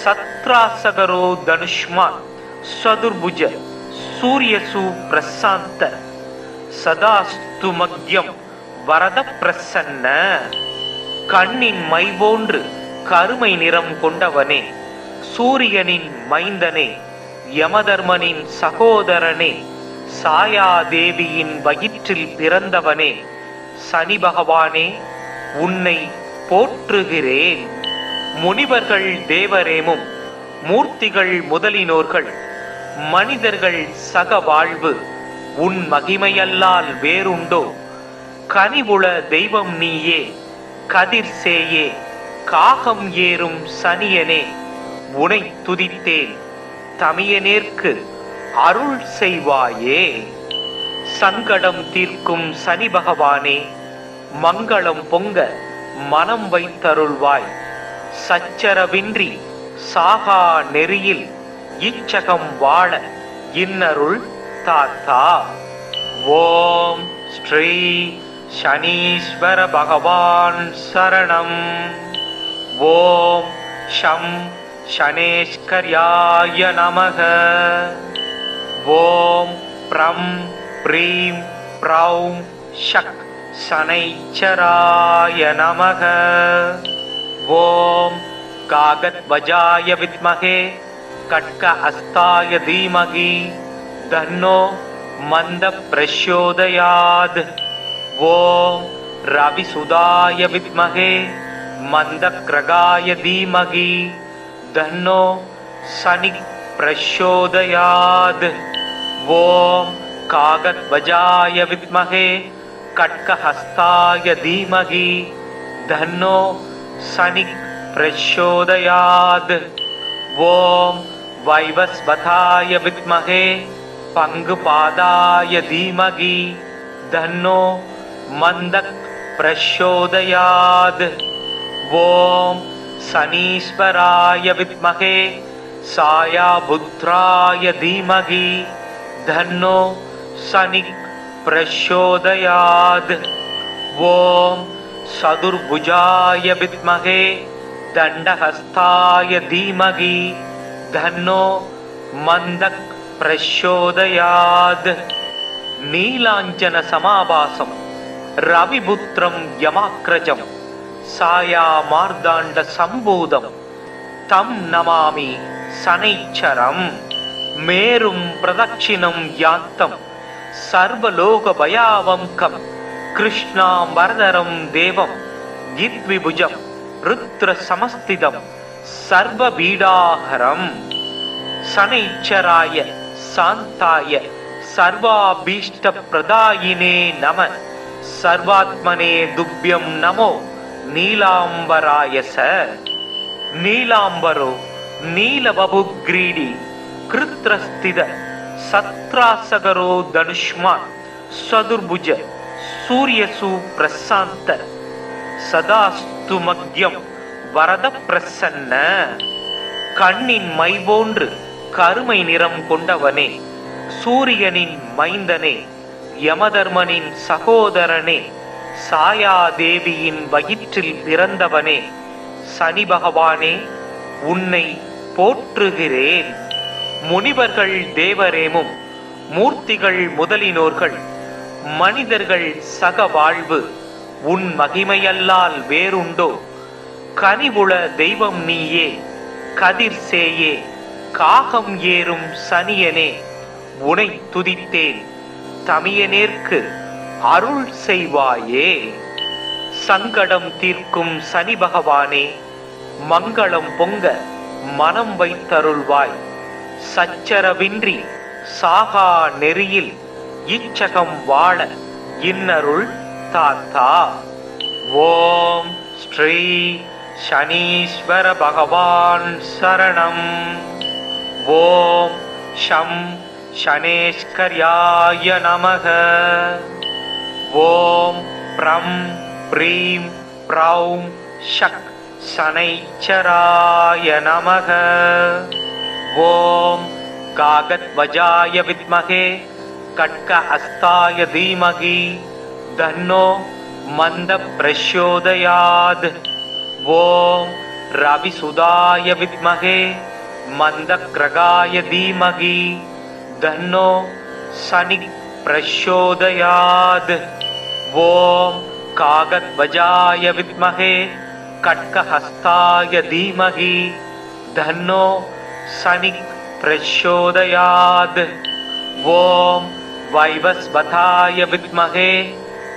Speaker 1: सत्रासगरो धनुष्मान् चतुर्भुज सूर्यसु प्रशान्त सदास्तु मग्यं வரத பிரசன்ன. கண்ணின் மை போன்று கருமை நிறம் கொண்டவனே, சூரியனின் மைந்தனே, யமதர்மனின் சகோதரனே, சாயாதேவியின் வயிற்றில் பிறந்தவனே, சனி பகவானே உன்னை போற்றுகிறேன். முனிவர்கள் தேவரேமும் மூர்த்திகள் முதலினோர்கள் மனிதர்கள் சக வாழ்வு உன் மகிமையல்லால் வேறுண்டோ? கனிவுள தெய்வம் நீயே, கதிர் சேயே, காகம் ஏறும் சனியனே, உனை துதித்தேன் தமியனேற்கு அருள் செய்வாயே. சங்கடம் தீர்க்கும் சனி பகவானே, மங்களம் பொங்க மனம் வைத்தருள்வாய். சச்சரவின்றி சாகா நெறியில் இச்சகம் வாழ இன்னருள் தாத்தா. ஓம் ஸ்ரீ शनीश्वर भगवान् शरणम्। ॐ शं शनेश्वर्याय नमः। ॐ प्रं प्रीं प्रौं शक् शनैश्चराय नमः। ॐ कागद्वजाय विद्महे खड्गहस्ताय धीमहि तन्नो मन्दः प्रचोदयात्। ॐ रविसुताय विद्महे मन्दग्रगाय धीमहि तन्नो शनिः प्रचोदयात्। ॐ कागद्वजाय विद्महे खड्गहस्ताय धीमहि तन्नो शनिः प्रचोदयात्। ॐ वैवस्वताय विद्महे पङ्गुपादाय धीमहि तन्नो मन्दः प्रचोदयात्। ॐ शनीश्वराय विद्महे सायापुत्राय धीमहि तन्नो शनिः प्रचोदयात्। ॐ चतुर्भुजाय विद्महे दण्डहस्ताय धीमहि तन्नो मन्दः प्रचोदयात्। नीलाञ्जन समाभासं रविपुत्रं यमाग्रजं सायामार्ताण्ड सम्भूतं तं नमामि शनैश्चरम्। மேரும் பிரதட்சிணம் யாந்தம் சர்வலோக பயாவம்கம் கிருஷ்ணாம் வரதரம் தேவம் த்விபுஜம் ருத்ர சமஸ்திதம் சர்வ பீடாஹரம் சனைச்சராய சாந்தாய சர்வாபீஷ்ட பிரதாயினே நம சர்வாத்மனே துப்யம் நமோ நீலாம்பராயச. நீலாம்பரோ நீலவபுக்ரீடி கிருத்ரஸ்தித சத்ராசகரோ தனுஷ்மான் சதுர்புஜ சூரியசு பிரசாந்த சதாஸ்து மக்யம் வரத பிரசன்ன. கண்ணின் மை போன்று கருமை நிறம் கொண்டவனே, சூரியனின் மைந்தனே, யமதர்மனின் சகோதரனே, சாயாதேவியின் வயிற்றில் பிறந்தவனே, சனி பகவானே உன்னை போற்றுகிறேன். முனிவர்கள் தேவரேமும் மூர்த்திகள் முதலினோர்கள் மனிதர்கள் சக வாழ்வு உன் மகிமையல்லால் வேறுண்டோ? கனிவுள தெய்வம் நீயே, கதிர் சேயே, காகம் ஏறும் சனியனே, உனை துதித்தேன். தமியனேற்கு அருள் செய்வாயே. சங்கடம் தீர்க்கும் சனி பகவானே, மங்களம் பொங்க மனம் வைத்தருள்வாய். சச்சரவின்றி சாகா நெறியில் இச்சகம் வாழ இன்னருள் தாத்தா. ஓம் ஸ்ரீ சனீஸ்வர பகவான் சரணம். ஓம் ஷம் சனேஸ்கர்யாய நமக. ஓம் ப்ரம் ப்ரீம் ப்ரௌம் ஷக் சனைச்சராய நமக. ஓம் காகத்வஜாய வித்மகே கட்க ஹஸ்தாய தீமகி தன்னோ மந்த பிரச்சோதயாத். ஓம் ரவிசுதாய வித்மகே மந்த கிரகாய தீமகி தன்னோ சனி பிரச்சோதயாத். ஓம் காகத்வஜாய வித்மகே கட்க ஹஸ்தாய தீமகி தன்னோ சனி பிரச்சோதயாத். ஓம் வைவஸ்வதாய வித்மகே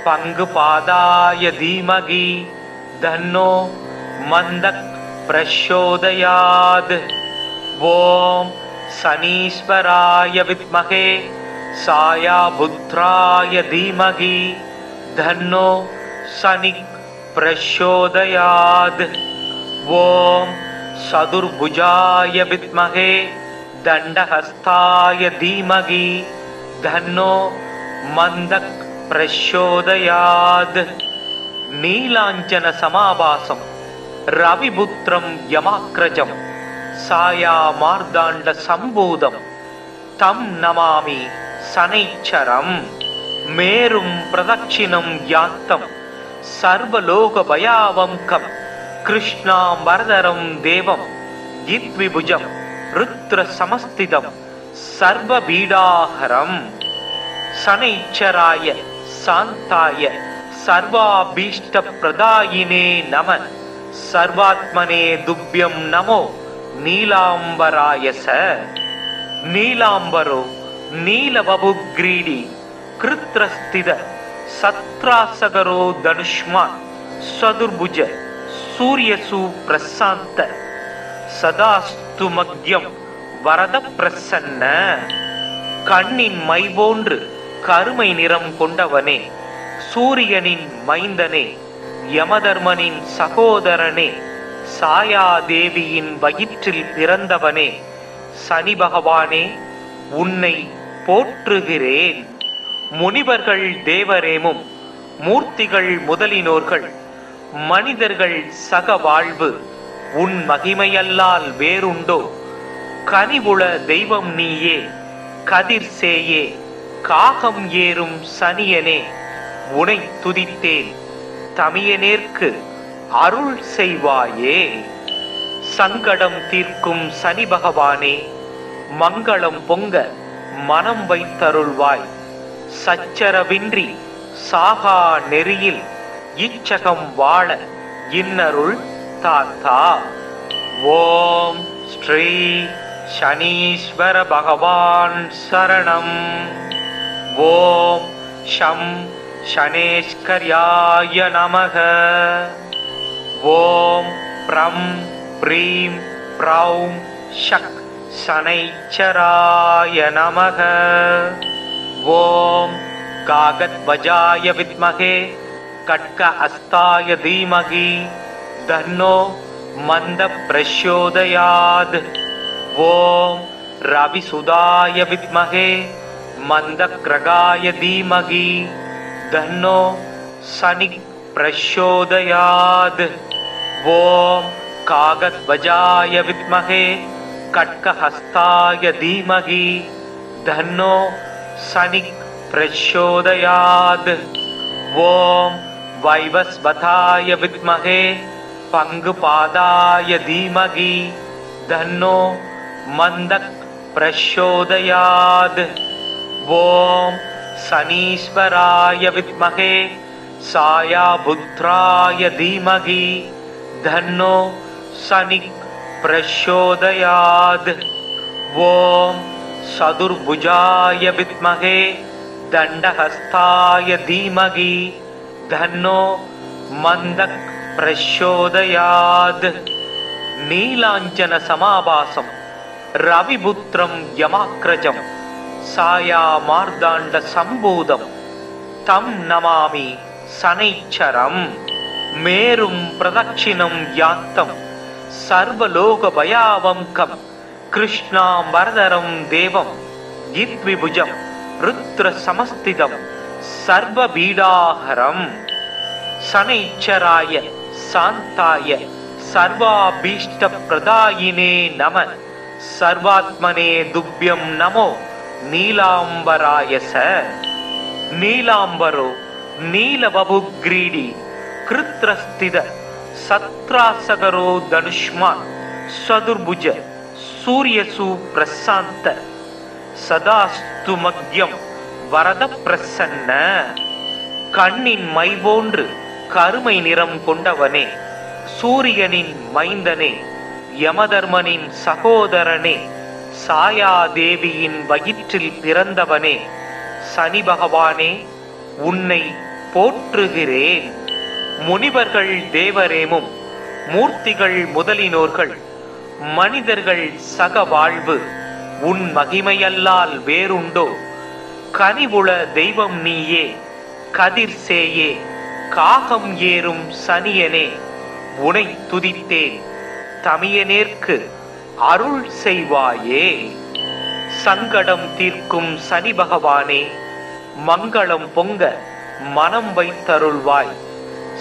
Speaker 1: பங்குபாதாய தீமகி தன்னோ மந்தக் பிரச்சோதயாத். ஓம் சனீஸ்வராய வித்மகே சாயாபுத்ராய தீமகி தன்னோ சனி பிரச்சோதயாத். ஓம் சதுர்புஜாய வித்மகே தண்டஹஸ்தாய தீமகி தன்னோ மந்தக் பிரச்சோதயாத். நீலாஞ்சன சமாபாசம் ரவிபுத்ரம் யமாக்ரஜம் சாயா மார்தாண்ட சம்பூதம் தம் நமாமி சனைச்சரம். மேரும் பிரதட்சிணம் யாந்தம் சர்வலோக பயாவம்கம் கிருஷ்ணாம் வரதரம் தேவம் த்விபுஜம் ருத்ர சமஸ்திதம் சர்வ பீடாஹரம். சனைச்சராய சாந்தாய சர்வாபீஷ்ட பிரதாயினே நம சர்வாத்மனே துப்யம் நமோ நீலாம்பராயச. நீலாம்பரோ நீலவபுக்ரீடி கிருத்ரஸ்தித சத்ராசகரோ தனுஷ்மான் சதுர்புஜ சூரியசு பிரசாந்த சதாஸ்து மக்யம் வரத பிரசன்ன. கண்ணின் மை போன்று கருமை நிறம் கொண்டவனே, சூரியனின் மைந்தனே, யமதர்மனின் சகோதரனே, சாயாதேவியின் வயிற்றில் பிறந்தவனே, சனி பகவானே உன்னை போற்றுகிறேன். முனிவர்கள் தேவரேமும் மூர்த்திகள் முதலினோர்கள் மனிதர்கள் சக வாழ்வு உன் மகிமையல்லால் வேறுண்டோ? கனிவுள தெய்வம் நீயே, கதிர் சேயே, காகம் ஏறும் சனியனே, உனை துதித்தேன். தமியனேற்கு அருள் செய்வாயே. சங்கடம் தீர்க்கும் சனி பகவானே, மங்களம் பொங்க மனம் வைத்தருள்வாய். சச்சரவின்றி சாகா நெறியில் இச்சகம் வாழ இன்னருள் தாத்தா. ஓம் ஸ்ரீ शनीश्वर भगवान् शरणम्। ॐ शं शनेश्वर्याय नमः। ॐ प्रं प्रीं प्रौं शक् शनैश्चराय नमः। ॐ कागद्वजाय विद्महे खड्गहस्ताय धीमहि तन्नो मन्दः प्रचोदयात्। ॐ रविसुताय विद्महे मन्दग्रगाय धीमहि तन्नो शनिः प्रचोदयात्। ॐ कागद्वजाय विद्महे खड्गहस्ताय धीमहि तन्नो शनिः प्रचोदयात्। ॐ वैवस्वताय विद्महे पङ्गुपादाय धीमहि तन्नो मन्दः प्रचोदयात्। ॐ शनीश्वराय विद्महे सायापुत्राय धीमहि तन्नो शनिः प्रचोदयात्। ॐ चतुर्भुजाय विद्महे दण्डहस्ताय धीमहि तन्नो मन्दः प्रचोदयात्। नीलाञ्जन समाभासं रविपुत्रं यमाग्रजं सायामार्ताण्ड सम्भूतं तं नमामि शनैश्चरम्। मेरुं प्रदक्षिणं यान्तं सर्वलोकभयावङ्कं कृष्णाम्बरधरं देवं यद्विभुजं रुद्रसमस्थितं सर्वपीडाहरम्। शनैश्चराय शान्ताय सर्वाभीष्टप्रदायिने नमः। सर्वात्मने तुभ्यं नमो नीलाम्बराय च। नीलाम्बरो नीलवपुग्रीडी कृत्रस्थित सत्रासगरो धनुष्मान् चतुर्भुज सूर्यसु प्रशान्त सदास्तु मग्यं வரத பிரசன்ன. கண்ணின் மை போன்று கருமை நிறம் கொண்டவனே, சூரியனின் மைந்தனே, யமதர்மனின் சகோதரனே, சாயாதேவியின் வயிற்றில் பிறந்தவனே, சனி பகவானே உன்னை போற்றுகிறேன். முனிவர்கள் தேவரேமும் மூர்த்திகள் முதலினோர்கள் மனிதர்கள் சக வாழ்வு உன் மகிமையல்லால் வேறுண்டோ? கனிவுள தெய்வம் நீயே, கதிர் சேயே, காகம் ஏறும் சனியனே, உனை துதித்தேன் தமியனேற்கு அருள் செய்வாயே. சங்கடம் தீர்க்கும் சனி பகவானே, மங்களம் பொங்க மனம் வைத்தருள்வாய்.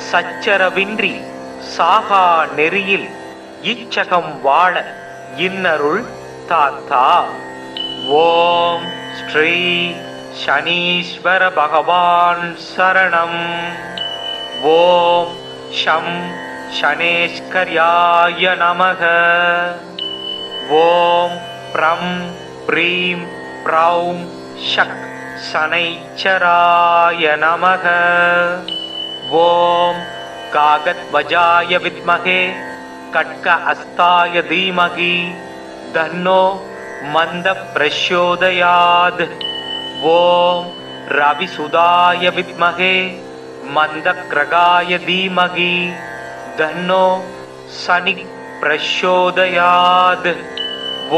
Speaker 1: சச்சரவின்றி சாகா நெறியில் இச்சகம் வாழ இன்னருள் தாத்தா. ஓம் ஸ்ரீ शनीश्वर भगवान् शरणम्। ॐ शं शनेश्वर्याय नमः। ॐ प्रं प्रीं प्रौं शक् शनैश्चराय नमः। ॐ कागद्वजाय विद्महे खड्गहस्ताय धीमहि तन्नो मन्दः प्रचोदयात्। ॐ रविसुताय विद्महे मन्दग्रगाय धीमहि तन्नो शनिः प्रचोदयात्।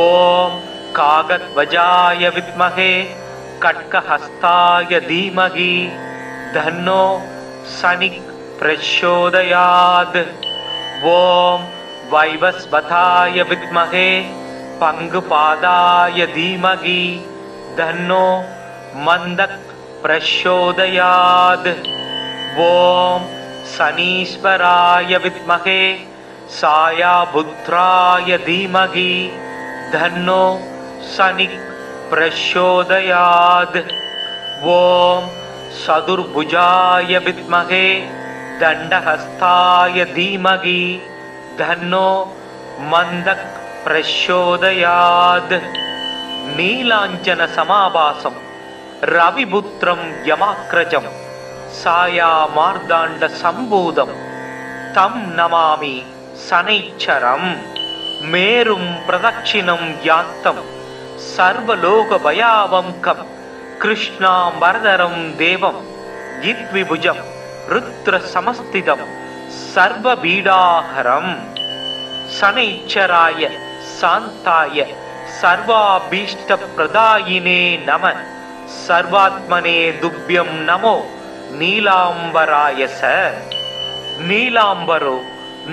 Speaker 1: ॐ कागद्वजाय विद्महे खड्गहस्ताय धीमहि तन्नो शनिः प्रचोदयात्। ॐ वैवस्वताय विद्महे पङ्गुपादाय धीमहि तन्नो मन्दः प्रचोदयात्। ॐ शनीश्वराय विद्महे सायापुत्राय धीमहि तन्नो शनिः प्रचोदयात्। ॐ चतुर्भुजाय विद्महे दण्डहस्ताय धीमहि तन्नो मन्दः प्रचोदयात्। नीलाञ्जन समाभासं रविपुत्रं यमाग्रजं सायामार्ताण्ड सम्भूतं तं नमामि शनैश्चरम्। மேரும் பிரதட்சிணம் யாந்தம் சர்வலோக பயாவங்கம் கிருஷ்ணாம்பரதரம் தேவம் யித்விபுஜம் ருத்ர சமஸ்திதம் சர்வ பீடாஹரம் சனைச்சராய சாந்தாய சர்வாபீஷ்ட பிரதாயினே நம சர்வாத்மனே துப்யம் நமோ நீலாம்பராயச. நீலாம்பரோ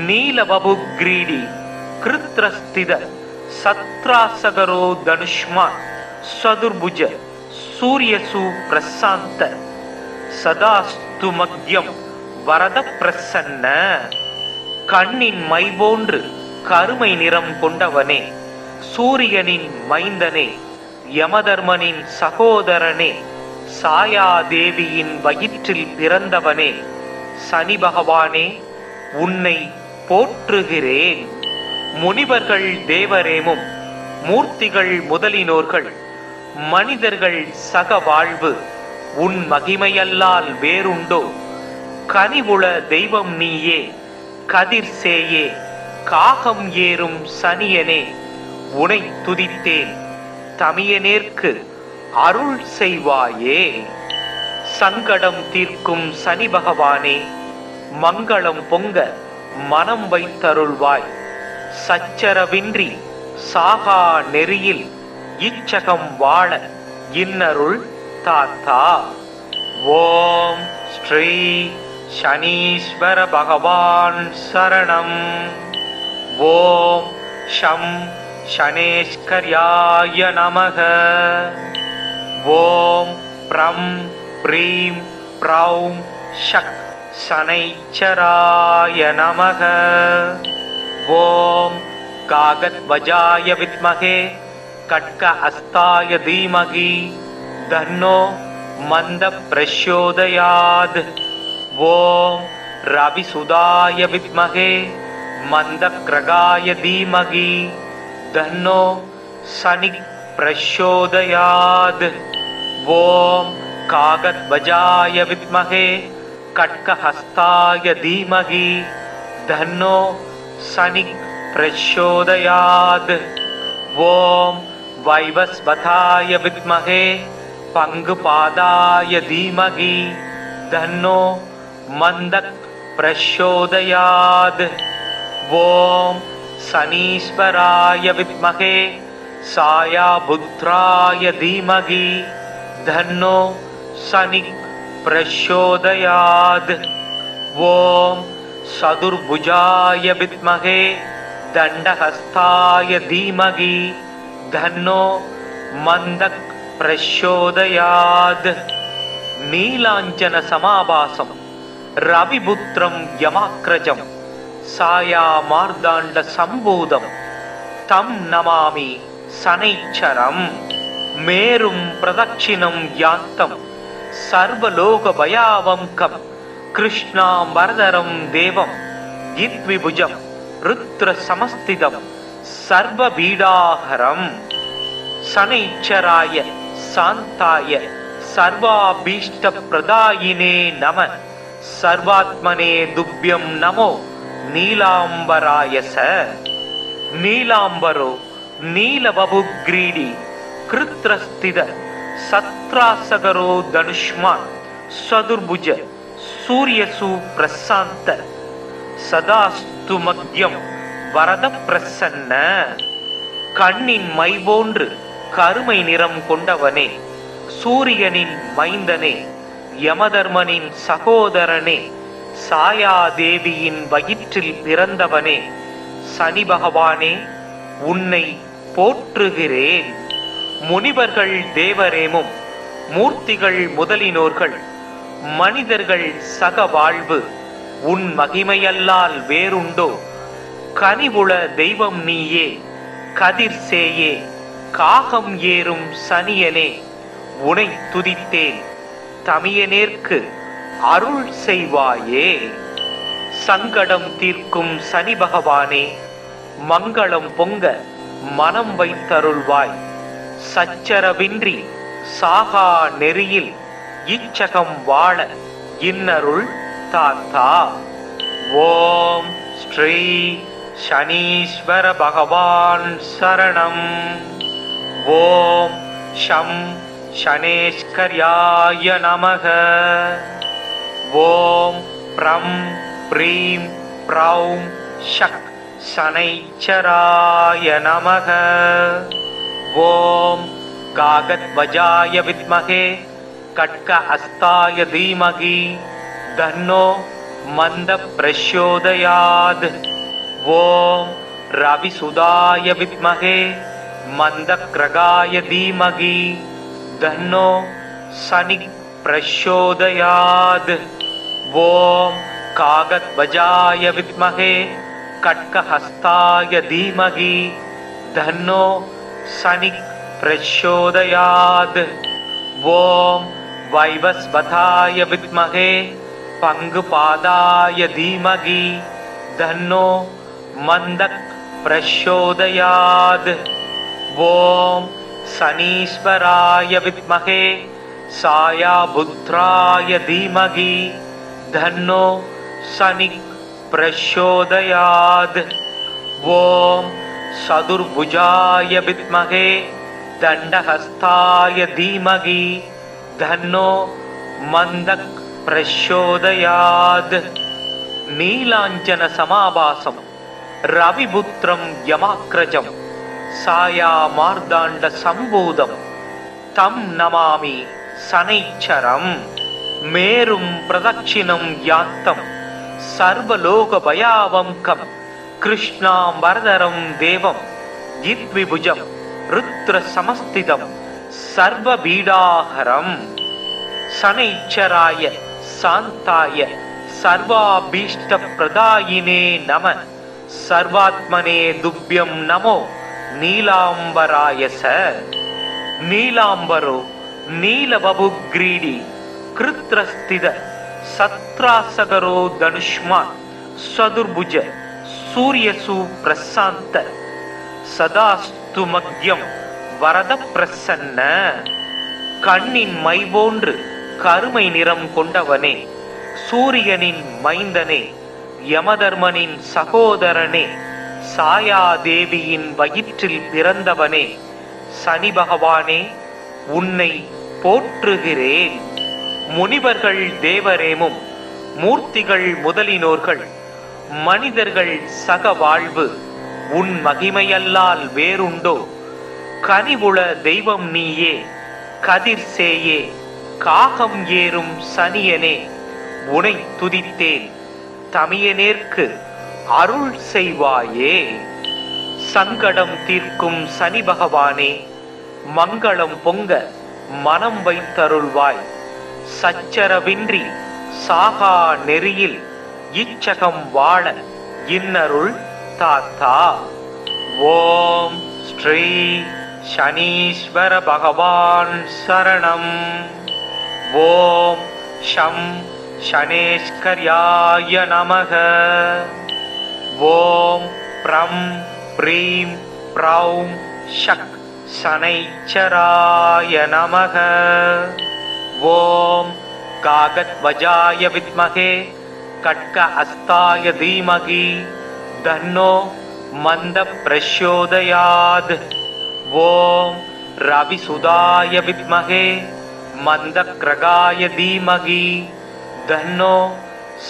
Speaker 1: நீலவபுக்ரீடி கிருத்ரஸ்தித சத்ராசகரோ தனுஷ்மான் சதுர்புஜ சூரியசு பிரசாந்த சதாஸ்து மக்யம் வரத பிரசன்ன. கண்ணின் மை போன்று கருமை நிறம் கொண்டவனே, சூரியனின் மைந்தனே, யமதர்மனின் சகோதரனே, சாயாதேவியின் வயிற்றில் பிறந்தவனே, சனி பகவானே உன்னை போற்றுகிறேன். முனிவர்கள் தேவரேமும் மூர்த்திகள் முதலினோர்கள் மனிதர்கள் சக வாழ்வு உன் மகிமையல்லால் வேறுண்டோ? கனிவுள தெய்வம் நீயே, கதிர் சேயே, காகம் ஏறும் சனியனே, உனை துதித்தேன். தமியனேற்கு அருள் செய்வாயே. சங்கடம் தீர்க்கும் சனி பகவானே, மங்களம் பொங்க மனம் வைத்தருள்வாய். சச்சரவின்றி சாகா நெறியில் இச்சகம் வாழ இன்னருள் தாத்தா. ஓம் ஸ்ரீ சனீஸ்வர பகவான் சரணம். ஓம் ஷம் சனேஸ்கர்யாய நமக. ஓம் ப்ரம் ப்ரீம் ப்ரௌம் ஷக் சனைச்சராய நமக. ஓம் காகத்வஜாய வித்மகே கட்க ஹஸ்தாய தீமகி தன்னோ மந்த பிரச்சோதயாத். ஓம் ரவிசுதாய வித்மகே மந்த கிரகாய தீமகி தன்னோ சனி பிரச்சோதயாத். ஓம் காகத்வஜாய வித்மகே கட்க ஹஸ்தாய தீமகி தன்னோ சனி பிரச்சோதயாத். ஓம் வைவஸ்வதாய வித்மகே பங்குபாதாய தீமகி தன்னோ மந்தக் பிரச்சோதயாத். ஓம் சனீஸ்வராய வித்மகே சாயாபுத்ராய தீமகி தன்னோ சனி பிரச்சோதயாத். ஓம் சதுர்புஜாய வித்மகே தண்டஹஸ்தாய தீமகி தன்னோ மந்தக் பிரச்சோதயாத். நீலாஞ்சன சமாபாசம் ரவிபுத்திரம் யமாக்ரஜம் சாயா மார்தாண்ட சம்பூதம் தம் நமாமி சனைச்சரம். மேரும் பிரதட்சிணம் யாந்தம் சர்வலோக பயாவங்கம் கிருஷ்ணாம்பரதரம் தேவம் யித்விபுஜம் ருத்ர சமஸ்திதம் சர்வ பீடாஹரம். சனைச்சராய சாந்தாய சர்வாபீஷ்ட பிரதாயினே நம சர்வாத்மனே துப்யம் நமோ நீலாம்பராயச. நீலாம்பரோ நீலவபுக்ரீடி கிருத்ரஸ்தித சத்ராசகரோ தனுஷ்மான் சதுர்புஜ சூரியசு பிரசாந்த சதாஸ்து மக்யம் வரத பிரசன்ன. கண்ணின் மை போன்று கருமை நிறம் கொண்டவனே, சூரியனின் மைந்தனே, யமதர்மனின் சகோதரனே, சாயாதேவியின் வயிற்றில் பிறந்தவனே, சனி பகவானே உன்னை போற்றுகிறேன். முனிவர்கள் தேவரேமும் மூர்த்திகள் முதலினோர்கள் மனிதர்கள் சக வாழ்வு உன் மகிமையல்லால் வேறுண்டோ? கனிவுள தெய்வம் நீயே, கதிர் சேயே, காகம் ஏறும் சனியனே, உனை துதித்தேன். தமியனேற்கு அருள் செய்வாயே. சங்கடம் தீர்க்கும் சனி பகவானே, மங்களம் பொங்க மனம் வைத்தருள்வாய். சச்சரவின்றி சாகா நெறியில் இச்சகம் வாழ இன்னருள் தாத்தா. ஓம் ஸ்ரீ शनीश्वर भगवान् शरणम्। ओम शं शनेश्वर्याय नमः। ओम प्रं प्रीं प्रौं शक् शनैश्चराय नमः। ओम कागध्वजाय विद्महे खड्गहस्ताय धीमहि तन्नो मन्दः प्रचोदयात्। ओम रविसुताय विद्महे मन्दग्रगाय धीमहि तन्नो शनिः प्रचोदयात्। ओम कागध्वजाय विद्महे खड्गहस्ताय धीमहि तन्नो शनिः प्रचोदयात्। ओम वैवस्वताय विद्महे पंगुपादाय धीमहि तन्नो मन्दः प्रचोदयात्। ओम शनीश्वराय विद्महे सायाभुत्राय धीमहि तन्नो शनिः प्रचोदयात्। ओम चतुर्भुजाय विद्महे दण्डहस्ताय धीमहि तन्नो मन्दः प्रचोदयात्। नीलाञ्जन समाभासं रविपुत्रं यमाग्रजं सायामार्ताण्ड सम्भूतं तं नमामि शनैश्चरम्। मेरुं प्रदक्षिणं यान्तं सर्वलोकभयावहं कृष्णाम्बरधरं देवं जित्विभुजं रुद्रसमस्थितं सर्वपीडाहरं। शनैश्चराय शान्ताय सर्वाभीष्टप्रदायिने नमः। सर्वात्मने तुभ्यं नमो नीलाम्बराय च। नीलाम्बरो नीलवपुग्रीडी कृत्रस्थित सत्रासगरो धनुष्मान् चतुर्भुज सूर्यसु प्रशान्त सदास्तु मग्यं वरद प्रसन्न। கண்ணின் மை போன்று கருமை நிறம் கொண்டவனே, சூரியனின் மைந்தனே, யமதர்மனின் சகோதரனே, சாயாதேவியின் வயிற்றில் பிறந்தவனே, சனி பகவானே உன்னை போற்றுகிறேன். முனிவர்கள் தேவரேமும் மூர்த்திகள் முதலினோர்கள் மனிதர்கள் சக வாழ்வு உன் மகிமையல்லால் வேறுண்டோ? கனிவுள தெய்வம் நீயே, கதிர் சேயே, காகம் ஏறும் சனியனே, உனை துதித்தேன் தமியனேற்கு அருள் செய்வாயே. சங்கடம் தீர்க்கும் சனி பகவானே, மங்களம் பொங்க மனம் வைத்தருள்வாய். சச்சரவின்றி சாகா நெறியில் இச்சகம் வாழ இன்னருள் தாத்தா. ஓம் ஸ்ரீ शनीश्वर भगवान् शरणम्। ओम शं शनेश्वर्याय नमः। ओम प्रं प्रीं प्रौं शक् शनैश्चराय नमः। ओम कागध्वजाय विद्महे खड्गहस्ताय धीमहि तन्नो मन्दः प्रचोदयात्। ओम रविसुताय विद्महे मन्दग्रगाय धीमहि तन्नो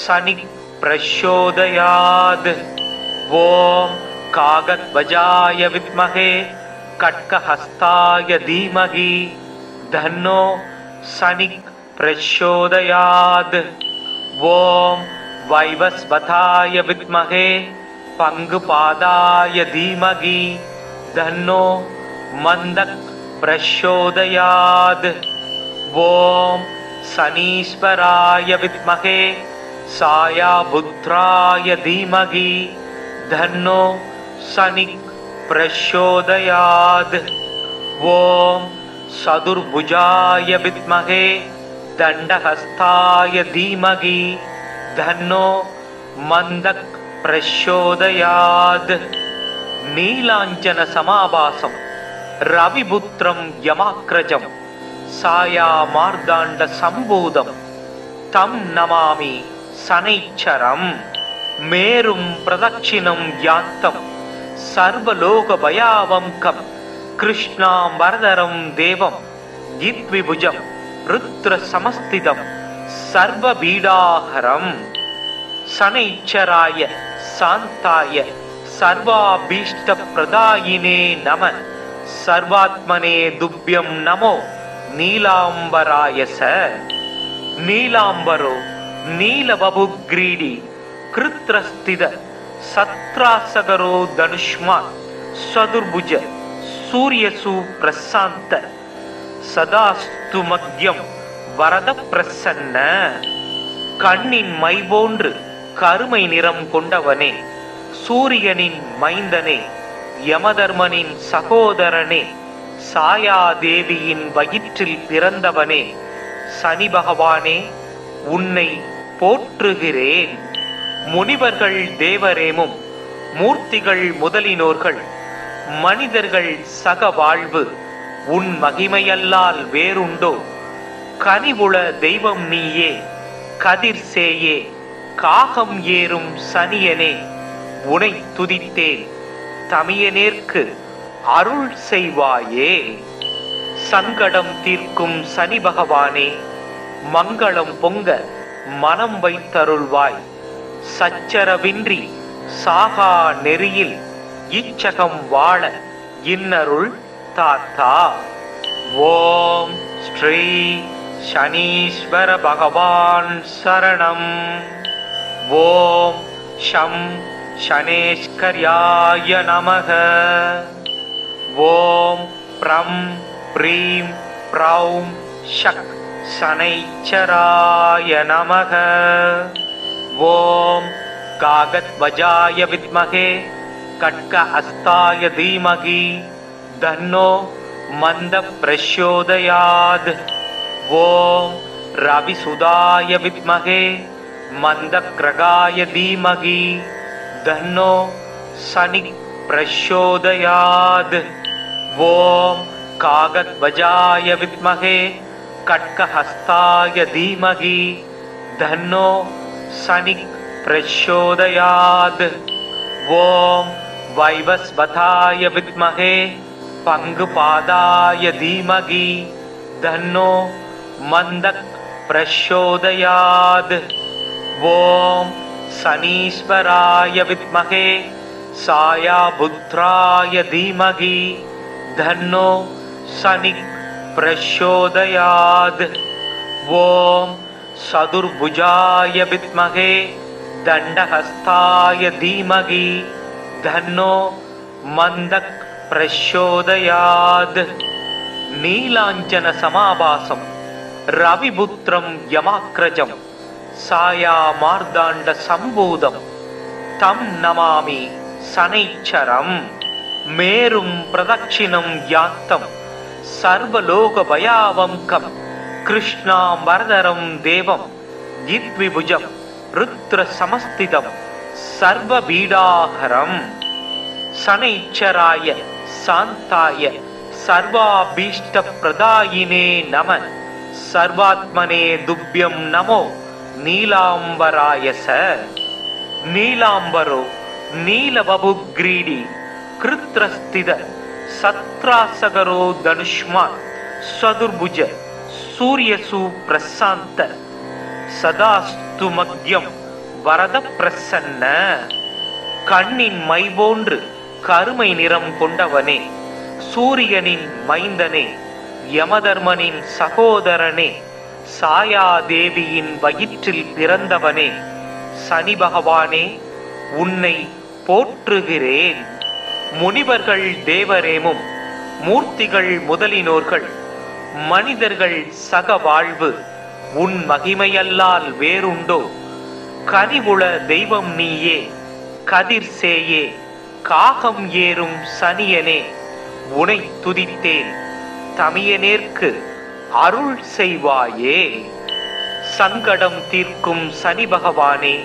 Speaker 1: शनिः प्रचोदयात्। ओम कागध्वजाय विद्महे खड्गहस्ताय धीमहि तन्नो शनिः प्रचोदयात्। ओम वैवस्वताय विद्महे पंगुपादाय धीमहि तन्नो मन्दः प्रचोदयात्। ओम शनीश्वराय विद्महे सायाभुत्राय धीमहि तन्नो शनिः प्रचोदयात्। ओम चतुर्भुजाय विद्महे दण्डहस्ताय धीमहि तन्नो मन्दः प्रचोदयात्। नीलाञ्जन समाभासं रविपुत्रं यमाग्रजं सायामार्ताण्ड सम्भूतं तं नमामि शनैश्चरम्। மேரும் பிரதட்சிணம் யாத்தம் சர்வலோக பயாவங்கம் கிருஷ்ணாம் வரதரம் தேவம் த்விபுஜம் ருத்ர சமஸ்திதம் சர்வ பீடாஹரம் சனைச்சராய சாந்தாய சர்வாபீஷ்ட பிரதாயினே நம சர்வாத்மனே துப்யம் நமோ நீலாம்பராயச. நீலாம்பரோ நீலவபுக்ரீடி கிருத்ரஸ்தித சத்ராசகரோ தனுஷ்மான் சதுர்புஜ சூரியசு பிரசாந்த சதாஸ்து மக்யம் வரத பிரசன்ன. கண்ணின் மை போன்று கருமை நிறம் கொண்டவனே, சூரியனின் மைந்தனே, யமதர்மனின் சகோதரனே, சாயாதேவியின் வயிற்றில் பிறந்தவனே, சனி பகவானே உன்னை போற்றுகிறேன். முனிவர்கள் தேவரேமும் மூர்த்திகள் முதலினோர்கள் மனிதர்கள் சக வாழ்வு உன் மகிமையல்லால் வேறுண்டோ? கனிவுள தெய்வம் நீயே, கதிர் சேயே, காகம் ஏறும் சனியனே, உனை துதித்தேன். தமியனேற்கு அருள் செய்வாயே. சங்கடம் தீர்க்கும் சனி பகவானே, மங்களம் பொங்க மனம் வைத்தருள்வாய். சச்சரவின்றி சாகா நெறியில் இச்சகம் வாழ இன்னருள் தாத்தா. ஓம் ஸ்ரீ சனீஸ்வர பகவான் சரணம். ஓம் ஷம் சனேஸ்கர்யாய நமக. ஓம் ப்ரம் ப்ரீம் ப்ரௌம் ஷக் சனைச்சராய நமக. ஓம் காகத்வஜாய வித்மகே கட்க அஸ்தாய தீமகி தன்னோ மந்த பிரச்சோதயாத். ஓம் ரவிசுதாய வித்மகே மந்த கிரகாய தீமகி தன்னோ சனி பிரச்சோதயாத். ஓம் காகத்வஜாய வித்மகே கட்கஹஸ்தாய தீமகி தன்னோ சனி பிரச்சோதயாத். ஓம் வைவஸ்வதாய வித்மகே பங்குபாதாய தீமகி தன்னோ மந்தக் பிரச்சோதயாத். ஓம் சனீஸ்வராய வித்மகே சாயாபுத்ராய தீமகி தன்னோ சனி பிரச்சோதயாத். ஓம் சதுர்புஜாய வித்மகே தண்டஹஸ்தாய தீமகி தன்னோ மந்தக் பிரச்சோதயாத். நீலாஞ்சன சமாபாசம் ரவிபுத்திரம் யமாக்ரஜம் சாயா மார்தாண்ட சம்பூதம் தம் நமாமி சனைச்சரம். மேரும் பிரதட்சிணம் யாத்தம் சர்வலோக பயாவங்கம் கிருஷ்ணாம் வரதரம் தேவம் த்விபுஜம் ருத்ர சமஸ்திதம் சர்வ பீடாஹரம். சனைச்சராய சாந்தாய சர்வாபீஷ்ட பிரதாயினே நம சர்வாத்மனே துப்யம் நமோ நீலாம்பராயச. நீலாம்பரோ நீலவபுக்ரீடி கிருத்ரஸ்தித சத்ராசகரோ தனுஷ்மான் சதுர்புஜ சூரியசு பிரசாந்த சதாஸ்து மக்யம் வரத பிரசன்ன. கண்ணின் மை போன்று கருமை நிறம் கொண்டவனே, சூரியனின் மைந்தனே, யமதர்மனின் சகோதரனே, சாயாதேவியின் வயிற்றில் பிறந்தவனே, சனி பகவானே உன்னை போற்றுகிறேன். முனிவர்கள் தேவரேமும் மூர்த்திகள் முதலினோர்கள் மனிதர்கள் சக வாழ்வு உன் மகிமையல்லால் வேறுண்டோ? கனிவுள தெய்வம் நீயே, கதிர் சேயே, காகம் ஏறும் சனியனே, உனை துதித்தேன். தமியனேற்கு அருள் செய்வாயே. சங்கடம் தீர்க்கும் சனி பகவானே,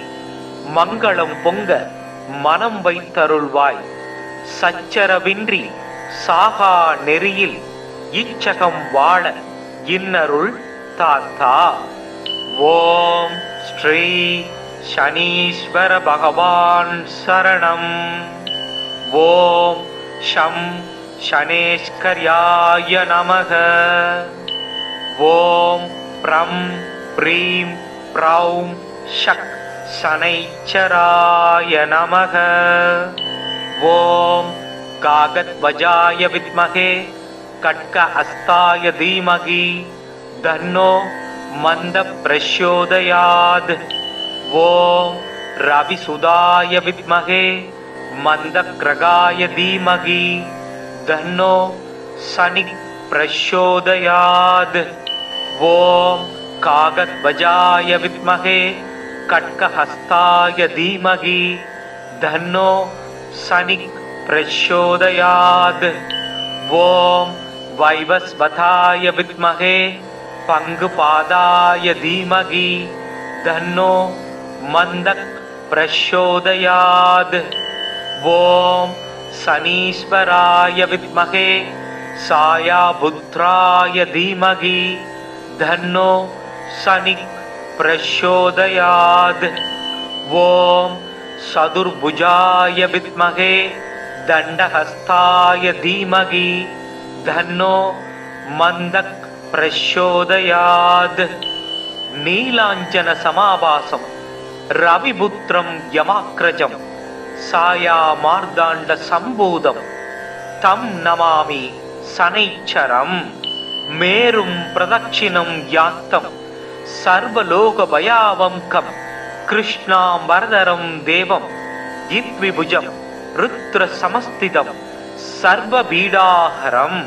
Speaker 1: மங்களம் பொங்க மனம் வைத்தருள்வாய். சச்சரவின்றி சாகா நெறியில் இச்சகம் வாழ இன்னருள் தாத்தா. ஓம் ஸ்ரீ शनीश्वर भगवान् शरणम्। ओम शं शनेश्वर्याय नमः। ओम प्रं प्रीं प्रौं शक् शनैश्चराय नमः। ओम कागध्वजाय विद्महे खड्गहस्ताय धीमहि तन्नो मन्दः प्रचोदयात्। ओम रविसुताय विद्महे मन्दग्रगाय धीमहि तन्नो शनिः प्रचोदयात्। ओम कागध्वजाय विद्महे खड्गहस्ताय धीमहि तन्नो शनिः प्रचोदयात्। ओम वैवस्वताय विद्महे पंगुपादाय धीमहि तन्नो मन्दः प्रचोदयात्। ओम शनीश्वराय विद्महे सायापुत्राय धीमहि तन्नो शनिः प्रचोदयात्। ओम चतुर्भुजाय विद्महे दण्डहस्ताय धीमहि तन्नो मन्दः प्रचोदयात्। नीलाञ्जन समाभासं रविपुत्रं यमाग्रजं सायामार्ताण्ड सम्भूतं तं नमामि शनैश्चरम्। मेरुं प्रदक्षिणं यान्तं सर्वलोकभयावहं कृष्णाम्बरधरं देवं जित्विभुजं रुद्रसमस्थितं सर्वपीडाहरम्।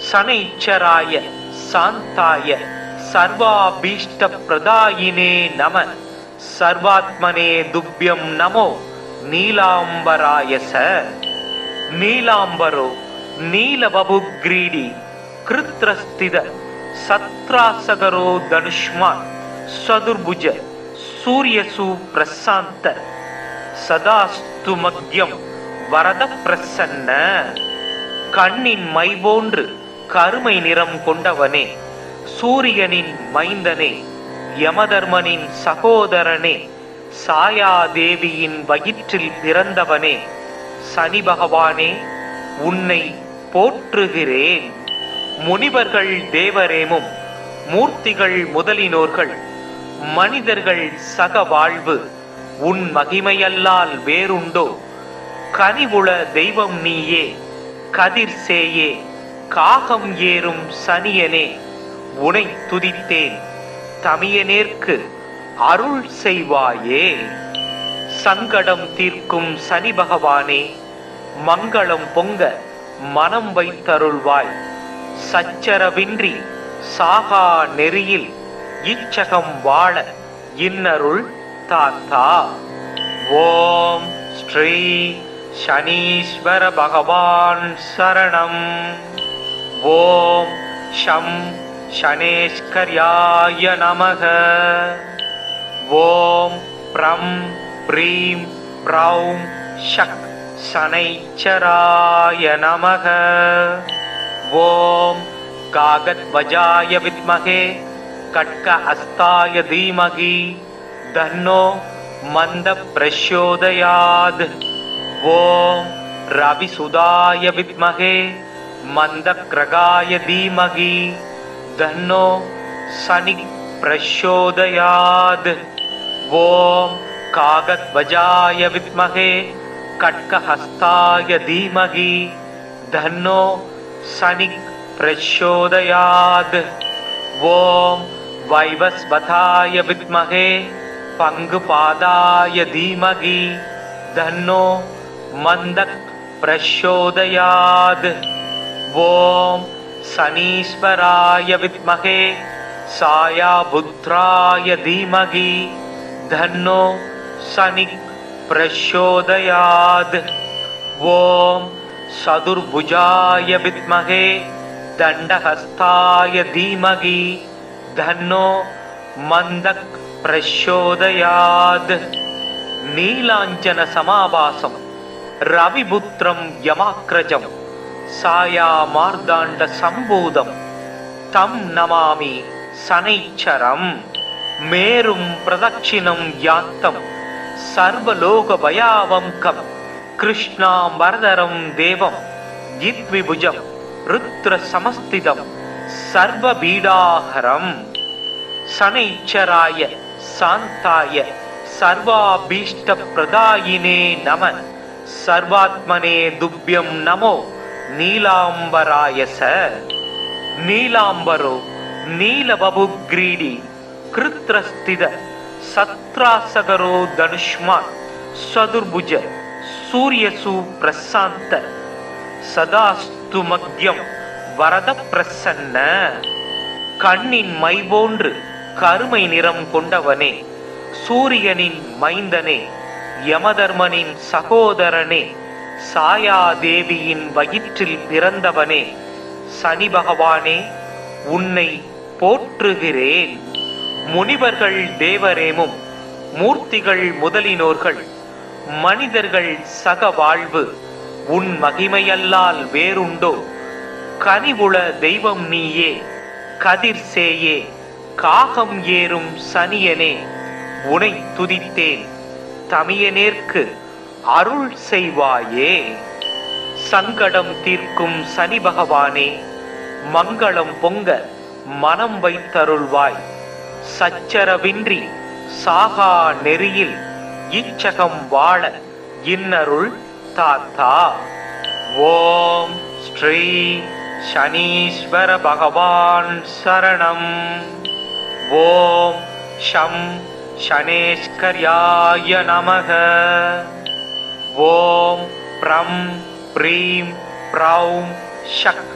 Speaker 1: शनैश्चराय शान्ताय सर्वाभीष्टप्रदायिने नमः। सर्वात्मने तुभ्यं नमो नीलाम्बराय स। नीलाम्बरो नीलवपुग्रीडी कृत्रस्थित सत्रासगरो धनुष्मान् चतुर्भुज सूर्यसु प्रशान्त सदास्तु मग्यं वरद प्रसन्न। கண்ணின் மை போன்று கருமை நிறம் கொண்டவனே, சூரியனின் மைந்தனே, யமதர்மனின் சகோதரனே, சாயாதேவியின் வயிற்றில் பிறந்தவனே, சனி பகவானே உன்னை போற்றுகிறேன். முனிவர்கள் தேவரேமும் மூர்த்திகள் முதலினோர்கள் மனிதர்கள் சக வாழ்வு உன் மகிமையல்லால் வேறுண்டோ? கனிவுள தெய்வம் நீயே, கதிர் சேயே, காகம் ஏறும் சனியனே, உனை துதித்தேன் தமியனேற்கு அருள் செய்வாயே. சங்கடம் தீர்க்கும் சனி பகவானே, மங்களம் பொங்க மனம் வைத்தருள்வாய். சச்சரவின்றி சாகா நெறியில் இச்சகம் வாழ இன்னருள் தாத்தா. ஓம் ஸ்ரீ शनीश्वर भगवान् शरणम्। ओम शं शनेश्वर्याय नमः। ओम प्रं प्रीं प्रौं शक् शनैश्चराय नमः। ओम कागध्वजाय विद्महे खड्गहस्ताय धीमहि तन्नो मन्दः प्रचोदयात्। ओम रविसुताय विद्महे मन्दग्रगाय धीमहि तन्नो शनिः प्रचोदयात्। ओम कागध्वजाय विद्महे खड्गहस्ताय धीमहि तन्नो शनिः प्रचोदयात्। ओम वैवस्वताय विद्महे पंगुपादाय धीमहि तन्नो मन्दः प्रचोदयात्। ओम शनीश्वराय विद्महे सायापुत्राय धीमहि तन्नो शनिः प्रचोदयात्। ओम चतुर्भुजाय विद्महे दण्डहस्ताय धीमहि तन्नो मन्दः प्रचोदयात्। नीलाञ्जन समाभासं रविपुत्रं यमाग्रजं सायामार्ताण्ड सम्भूतं तं नमामि शनैश्चरम्। மேரும் பிரதட்சிணம் யாத்தம் சர்வலோக பயாவங்கம் கிருஷ்ணாம் வரதரம் தேவம் யித்விபுஜம் ருத்ர சமஸ்திதம் சர்வ பீடாஹரம் சனைச்சராய சாந்தாய சர்வாபீஷ்ட பிரதாயினே நம சர்வாத்மனே துப்யம் நமோ நீலாம்பராயச. நீலாம்பரோ நீலபபுக்ரீடி கிருத்ரஸ்தித சத்ராசகரோ தனுஷ்மான் சதுர்புஜ சூரியசு பிரசாந்த சதாஸ்து மக்யம் வரத பிரசன்ன. கண்ணின் மை போன்று கருமை நிறம் கொண்டவனே, சூரியனின் மைந்தனே, யமதர்மனின் சகோதரனே, சாயாதேவியின் வயிற்றில் பிறந்தவனே, சனி பகவானே, உன்னை போற்றுகிறேன். முனிவர்கள் தேவரேமும் மூர்த்திகள் முதலினோர்கள் மனிதர்கள் சக வாழ்வு உன் மகிமையல்லால் வேறுண்டோ? கனிவுள தெய்வம் நீயே, கதிர் சேயே, காகம் ஏறும் சனியனே, உனை துதித்தேன். தமியனேற்கு அருள் செய்வாயே. சங்கடம் தீர்க்கும் சனி பகவானே, மங்களம் பொங்க மனம் வைத்தருள்வாய். சச்சரவின்றி சாகா நெறியில் இச்சகம் வாழ இன்னருள் தாத்தா. ஓம் ஸ்ரீ சனீஸ்வர பகவான் சரணம். ஓம் ஷம் சனேஸ்கர்யாய நமக. ஓம் ப்ரம் ப்ரீம் ப்ரௌம் ஷக்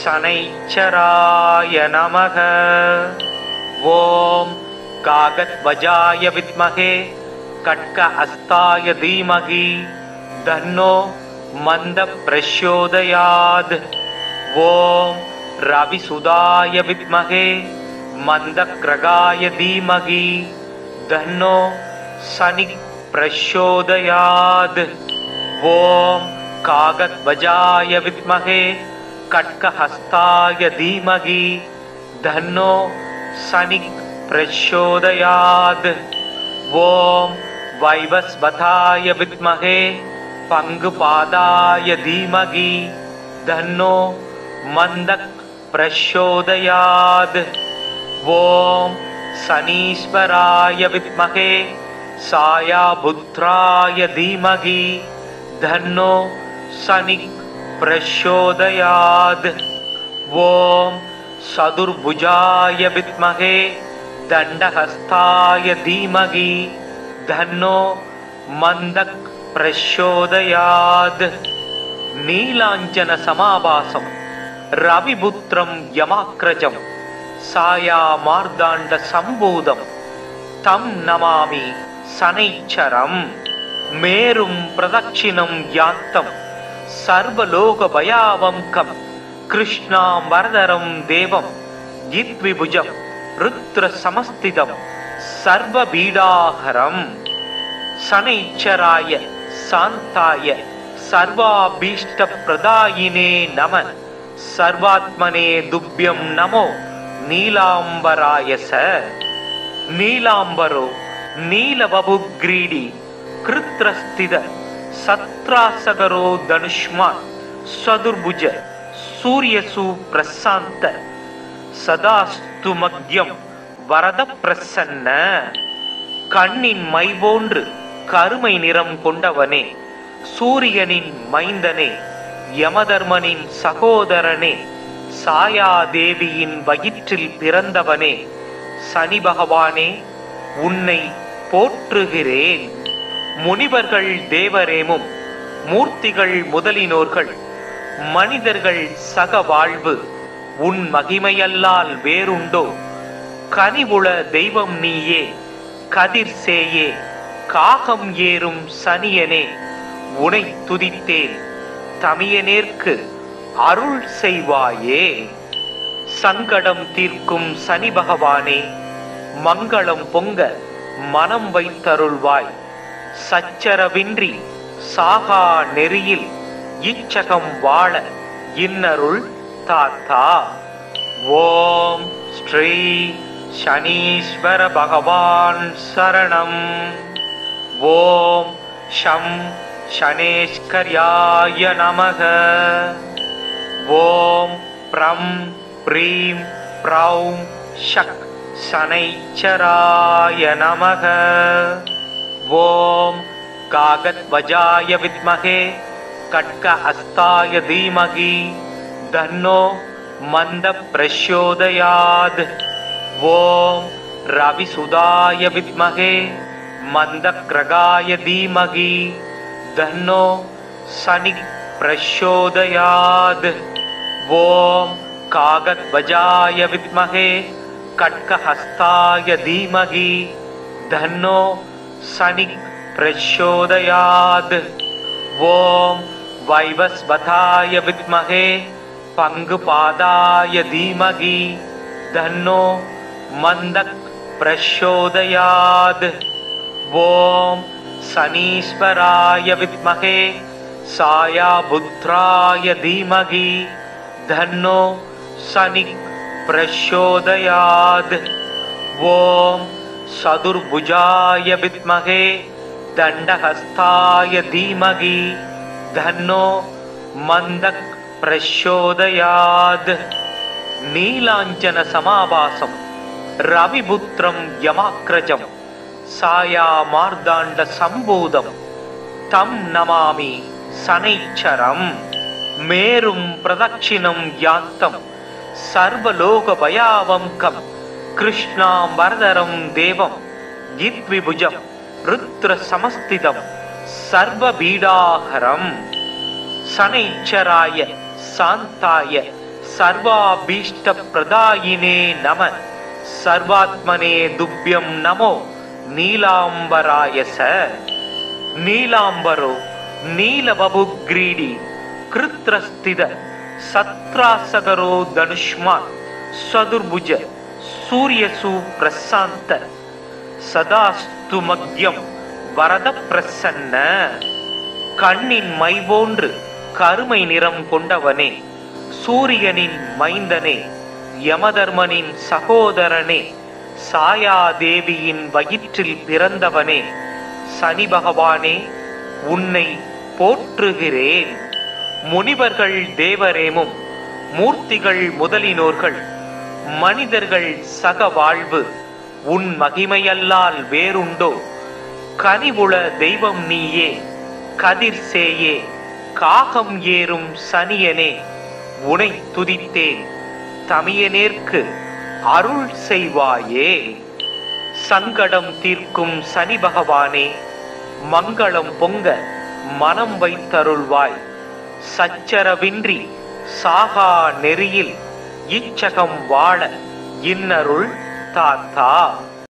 Speaker 1: சனைச்சராய நமக. ஓம் காகத்வஜாய வித்மஹே கட்க அஸ்தாய தீமஹி தன்னோ மந்த பிரச்சோதயாத். ஓம் ரவிசுதாய வித்மஹே மந்தக்ரகாய தீமஹி தன்னோ சனி பிரச்சோதயாத். ஓம் காகத்வஜாய வித்மஹே கட்கஹஸ்தாய தீமஹி தன்னோ சனி பிரச்சோதயாத். ஓம் வைவஸ்வதாய வித்மஹே பங்குபாதாய தீமஹி தன்னோ மந்தக் பிரச்சோதயாத். ஓம் சனீஸ்வராய வித்மஹே சாயாபுத்ராய தீமஹி தன்னோ சனி பிரச்சோதயாத். ஓம் சதுர்புஜாய வித்மஹே தண்டஹஸ்தாய தீமஹி தன்னோ மந்தக் பிரச்சோதயாத். நீலாஞ்சன சமாபாசம் ரவிபுத்திரம் யமாக்ரஜம் சாயா மார்தாண்ட சம்பூதம் தம் நமாமி சனைச்சரம். மேரும் பிரதட்சிணம் யாத்தம் சர்வலோக பயாவங்கம் கிருஷ்ணாம் வரதரம் தேவம் யித்விபுஜம் ருத்ர சமஸ்திதம் சர்வ பீடாஹரம். சனைச்சராய சாந்தாய சர்வாபீஷ்ட பிரதாயினே நம சர்வாத்மனே துப்யம் நமோ நீலாம்பராயச. நீலாம்பரோ நீலபபுக்ரீடி கிருத்ரஸ்தித சத்ராசகரோ தனுஷ்மான் சதுர்புஜ சூரியசு பிரசாந்த சதாஸ்து மக்யம் வரத பிரசன்ன. கண்ணின் மை போன்று கருமை நிறம் கொண்டவனே, சூரியனின் மைந்தனே, யமதர்மனின் சகோதரனே, சாயாதேவியின் வயிற்றில் பிறந்தவனே, சனி பகவானே, உன்னை போற்றுகிறேன். முனிவர்கள் தேவரேமும் மூர்த்திகள் முதலினோர்கள் மனிதர்கள் சக வாழ்வு உன் மகிமையல்லால் வேறுண்டோ? கனிவுள தெய்வம் நீயே, கதிர் சேயே, காகம் ஏறும் சனியனே, உனை துதித்தேன். தமியனேற்கு அருள் செய்வாயே. சங்கடம் தீர்க்கும் சனி பகவானே, மங்களம் பொங்க மனம் வைத்தருள்வாய். சச்சரவின்றி சாகா நெறியில் இச்சகம் வாழ இன்னருள் தாத்தா. ஓம் ஸ்ரீ शनीश्वर भगवान् शरणम्। ओम शं शनेश्वर्याय नमः। ओम प्रं प्रीं प्रौं शक् शनैश्चराय नमः। ओम कागध्वजाय विद्महे खड्गहस्ताय धीमहि तन्नो मन्दः प्रचोदयात्। ओम रविसुताय विद्महे मन्दग्रगाय धीमहि तन्नो शनिः प्रचोदयात्। ओम कागध्वजाय विद्महे खड्गहस्ताय धीमहि तन्नो शनिः प्रचोदयात्। ओम वैवस्वताय विद्महे पंगुपादाय धीमहि तन्नो मन्दः प्रचोदयात्। ओम शनीश्वराय विद्महे सायाबुद्राय धीमहि तन्नो शनिः प्रचोदयात्। ओम चतुर्भुजाय विद्महे दण्डहस्ताय धीमहि तन्नो मन्दः प्रचोदयात्। नीलाञ्जन समाभासं रविपुत्रं यमाग्रजं सायामार्ताण्ड सम्भूतं तं नमामि शनैश्चरम्। मेरुं प्रदक्षिणं यान्तं सर्वलोकभयावहं कृष्णाम्बरधरं देवं जित्विभुजं रुद्रसमस्थितं सर्वपीडाहरम्। शनैश्चराय शान्ताय सर्वाभीष्टप्रदायिने नमः। सर्वात्मने तुभ्यं नमो नीलाम्बराय स। नीलाम्बरो नीलबभुग्रीडी कृत्रस्थित सत्रासगरो धनुष्मान् चतुर्भुज सूर्यसु प्रशान्त सदास्तु मग्यं வரத பிரசன்ன। கண்ணின் மை போன்று கருமை நிறம் கொண்டவனே, சூரியனின் மைந்தனே, யமதர்மனின் சகோதரனே, சாயாதேவியின் வயிற்றில் பிறந்தவனே, சனி பகவானே உன்னை போற்றுகிறேன். முனிவர்கள் தேவரேமும் மூர்த்திகள் முதலினோர்கள் மனிதர்கள் சக வாழ்வு உன் மகிமையல்லால் வேறுண்டோ? கனிவுள தெய்வம் நீயே, கதிர் சேயே, காகம் ஏறும் சனியனே, உனை துதித்தேன் தமியனேற்கு அருள் செய்வாயே. சங்கடம் தீர்க்கும் சனி பகவானே, மங்களம் பொங்க மனம் வைத்தருள்வாய். சச்சரவின்றி சாகா நெறியில் இச்சகம் வாழ இன்னருள் தாத்தா.